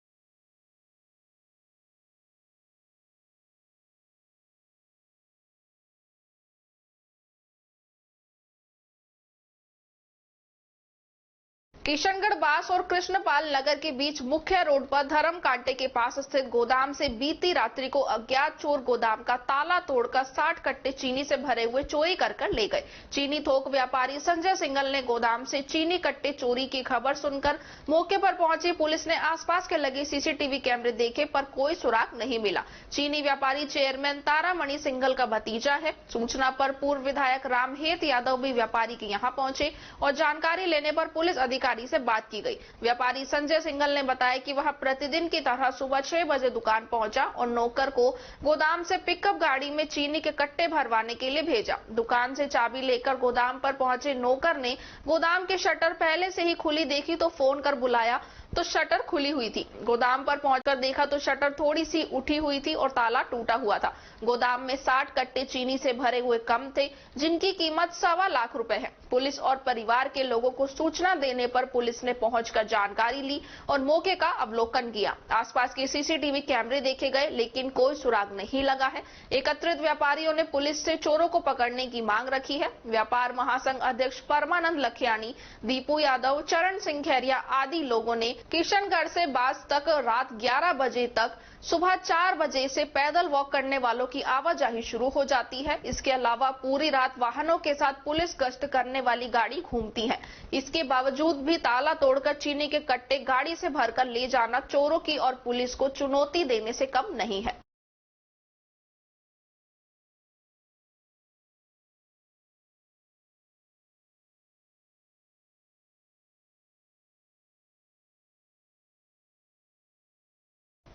किशनगढ़ बास और कृष्णपाल नगर के बीच मुख्य रोड पर धर्म कांटे के पास स्थित गोदाम से बीती रात्रि को अज्ञात चोर गोदाम का ताला तोड़कर 60 कट्टे चीनी से भरे हुए चोरी कर ले गए। चीनी थोक व्यापारी संजय सिंगल ने गोदाम से चीनी कट्टे चोरी की खबर सुनकर मौके पर पहुंची पुलिस ने आसपास के लगे CCTV कैमरे देखे पर कोई सुराग नहीं मिला। चीनी व्यापारी चेयरमैन तारामणि सिंघल का भतीजा है। सूचना पर पूर्व विधायक रामहेत यादव भी व्यापारी के यहां पहुंचे और जानकारी लेने पर पुलिस अधिकारी से बात की गई। व्यापारी संजय सिंघल ने बताया कि वह प्रतिदिन की तरह सुबह 6 बजे दुकान पहुंचा और नौकर को गोदाम से पिकअप गाड़ी में चीनी के कट्टे भरवाने के लिए भेजा। दुकान से चाबी लेकर गोदाम पर पहुंचे नौकर ने गोदाम के शटर पहले से ही खुली देखी तो फोन कर बुलाया तो शटर खुली हुई थी। गोदाम पर पहुंचकर देखा तो शटर थोड़ी सी उठी हुई थी और ताला टूटा हुआ था। गोदाम में 60 कट्टे चीनी से भरे हुए कम थे, जिनकी कीमत 1.25 लाख रुपए है। पुलिस और परिवार के लोगों को सूचना देने पर पुलिस ने पहुंचकर जानकारी ली और मौके का अवलोकन किया। आसपास के CCTV कैमरे देखे गए लेकिन कोई सुराग नहीं लगा है। एकत्रित व्यापारियों ने पुलिस से चोरों को पकड़ने की मांग रखी है। व्यापार महासंघ अध्यक्ष परमानंद लखियानी, दीपू यादव, चरण सिंह खैरिया आदि लोगों ने किशनगढ़ से बास तक रात 11 बजे तक सुबह 4 बजे से पैदल वॉक करने वालों की आवाजाही शुरू हो जाती है। इसके अलावा पूरी रात वाहनों के साथ पुलिस गश्त करने वाली गाड़ी घूमती है। इसके बावजूद भी ताला तोड़कर चीनी के कट्टे गाड़ी से भरकर ले जाना चोरों की और पुलिस को चुनौती देने से कम नहीं है।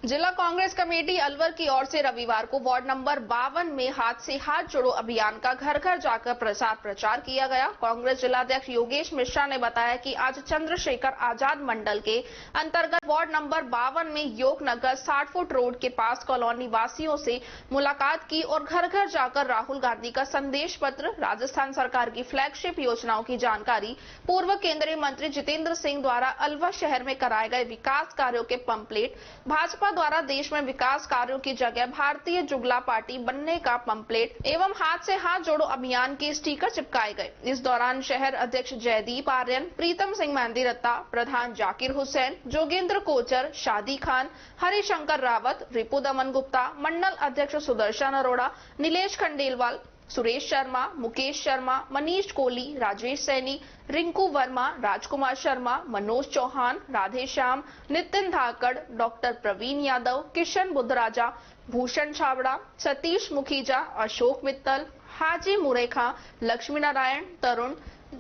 जिला कांग्रेस कमेटी अलवर की ओर से रविवार को वार्ड नंबर 52 में हाथ से हाथ जोड़ो अभियान का घर घर जाकर प्रचार किया गया। कांग्रेस जिलाध्यक्ष योगेश मिश्रा ने बताया कि आज चंद्रशेखर आजाद मंडल के अंतर्गत वार्ड नंबर 52 में योगनगर 60 फुट रोड के पास कॉलोनी वासियों से मुलाकात की और घर घर जाकर राहुल गांधी का संदेश पत्र, राजस्थान सरकार की फ्लैगशिप योजनाओं की जानकारी, पूर्व केंद्रीय मंत्री जितेंद्र सिंह द्वारा अलवर शहर में कराए गए विकास कार्यों के पंपलेट, भाजपा भाजपा द्वारा देश में विकास कार्यों की जगह भारतीय जुगला पार्टी बनने का पंपलेट एवं हाथ से हाथ जोड़ो अभियान के स्टिकर चिपकाए गए। इस दौरान शहर अध्यक्ष जयदीप आर्यन, प्रीतम सिंह मेहंदी रत्ता, प्रधान जाकिर हुसैन, जोगेंद्र कोचर, शादी खान, हरिशंकर रावत, रिपु दमन गुप्ता, मंडल अध्यक्ष सुदर्शन अरोड़ा, नीलेश खंडेलवाल, सुरेश शर्मा, मुकेश शर्मा, मनीष कोहली, राजेश सैनी, रिंकू वर्मा, राजकुमार शर्मा, मनोज चौहान, राधेश्याम, नितिन धाकड़, डॉक्टर प्रवीण यादव, किशन बुद्धराजा, भूषण छाबड़ा, सतीश मुखीजा, अशोक मित्तल, हाजी मुरेखा, लक्ष्मी नारायण, तरुण,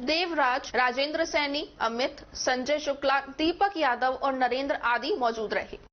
देवराज, राजेंद्र सैनी, अमित, संजय शुक्ला, दीपक यादव और नरेंद्र आदि मौजूद रहे।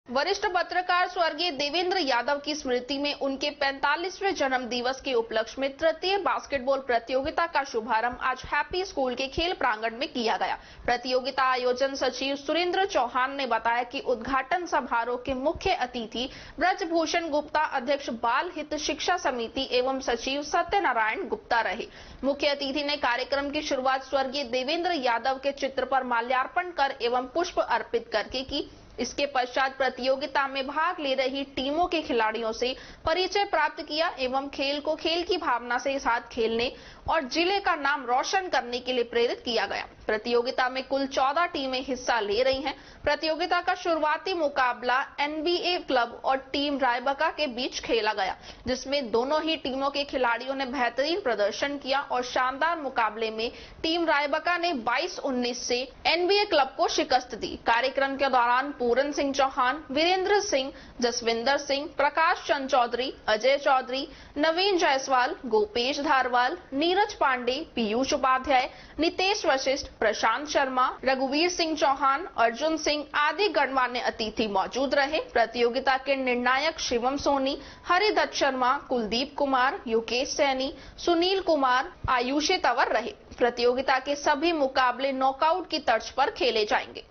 वरिष्ठ पत्रकार स्वर्गीय देवेंद्र यादव की स्मृति में उनके 45वें जन्म दिवस के उपलक्ष्य में तृतीय बास्केटबॉल प्रतियोगिता का शुभारंभ आज हैप्पी स्कूल के खेल प्रांगण में किया गया। प्रतियोगिता आयोजन सचिव सुरेंद्र चौहान ने बताया कि उद्घाटन समारोह के मुख्य अतिथि ब्रजभूषण गुप्ता, अध्यक्ष बाल हित शिक्षा समिति एवं सचिव सत्यनारायण गुप्ता रहे। मुख्य अतिथि ने कार्यक्रम की शुरुआत स्वर्गीय देवेंद्र यादव के चित्र पर माल्यार्पण कर एवं पुष्प अर्पित करके की। इसके पश्चात प्रतियोगिता में भाग ले रही टीमों के खिलाड़ियों से परिचय प्राप्त किया एवं खेल को खेल की भावना से साथ खेलने और जिले का नाम रोशन करने के लिए प्रेरित किया गया। प्रतियोगिता में कुल 14 टीमें हिस्सा ले रही हैं। प्रतियोगिता का शुरुआती मुकाबला एनबीए क्लब और टीम रायबका के बीच खेला गया, जिसमें दोनों ही टीमों के खिलाड़ियों ने बेहतरीन प्रदर्शन किया और शानदार मुकाबले में टीम रायबका ने 22-19 से एनबीए क्लब को शिकस्त दी। कार्यक्रम के दौरान पूरन सिंह चौहान, वीरेंद्र सिंह, जसविंदर सिंह, प्रकाश चंद चौधरी, अजय चौधरी, नवीन जायसवाल, गोपेश धारवाल, नीरज पांडे, पीयूष उपाध्याय, नितेश वशिष्ठ, प्रशांत शर्मा, रघुवीर सिंह चौहान, अर्जुन सिंह आदि गणमान्य अतिथि मौजूद रहे। प्रतियोगिता के निर्णायक शिवम सोनी, हरिदत्त शर्मा, कुलदीप कुमार, योगेश सैनी, सुनील कुमार, आयुषी तंवर रहे। प्रतियोगिता के सभी मुकाबले नॉकआउट की तर्ज पर खेले जाएंगे।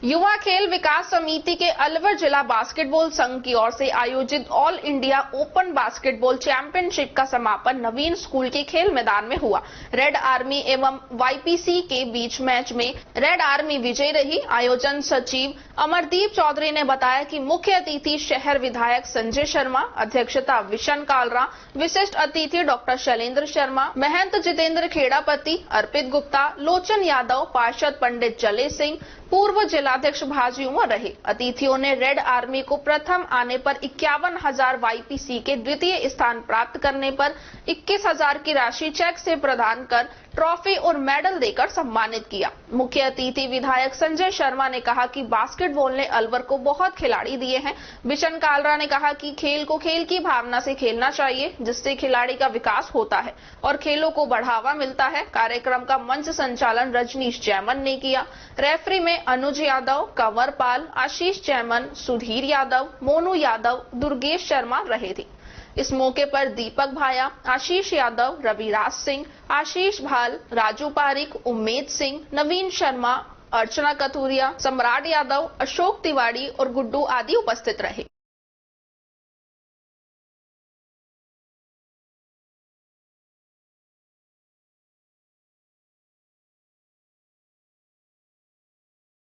युवा खेल विकास समिति के अलवर जिला बास्केटबॉल संघ की ओर से आयोजित all India open basketball championship का समापन नवीन स्कूल के खेल मैदान में हुआ। रेड आर्मी एवं वाईपीसी के बीच मैच में रेड आर्मी विजयी रही। आयोजन सचिव अमरदीप चौधरी ने बताया कि मुख्य अतिथि शहर विधायक संजय शर्मा, अध्यक्षता विशन कालरा, विशिष्ट अतिथि डॉक्टर शैलेंद्र शर्मा, महंत जितेंद्र खेड़ापति, अर्पित गुप्ता, लोचन यादव, पार्षद पंडित जले सिंह, पूर्व जिलाध्यक्ष भाजी उमर रहे। अतिथियों ने रेड आर्मी को प्रथम आने पर 51,000 वाईपीसी के द्वितीय स्थान प्राप्त करने पर 21,000 की राशि चेक से प्रदान कर ट्रॉफी और मेडल देकर सम्मानित किया। मुख्य अतिथि विधायक संजय शर्मा ने कहा कि बास्केटबॉल ने अलवर को बहुत खिलाड़ी दिए हैं। बिशन कालरा ने कहा कि खेल को खेल की भावना से खेलना चाहिए, जिससे खिलाड़ी का विकास होता है और खेलों को बढ़ावा मिलता है। कार्यक्रम का मंच संचालन रजनीश जैमन ने किया। रेफरी में अनुज यादव, कंवर पाल, आशीष जैमन, सुधीर यादव, मोनू यादव, दुर्गेश शर्मा रहे थे। इस मौके पर दीपक भाया, आशीष यादव, रविराज सिंह, आशीष भाल, राजू पारिक, उम्मेद सिंह, नवीन शर्मा, अर्चना कथुरिया, सम्राट यादव, अशोक तिवारी और गुड्डू आदि उपस्थित रहे।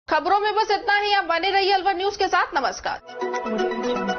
खबरों में बस इतना ही। आप बने रहिए अलवर न्यूज के साथ। नमस्कार।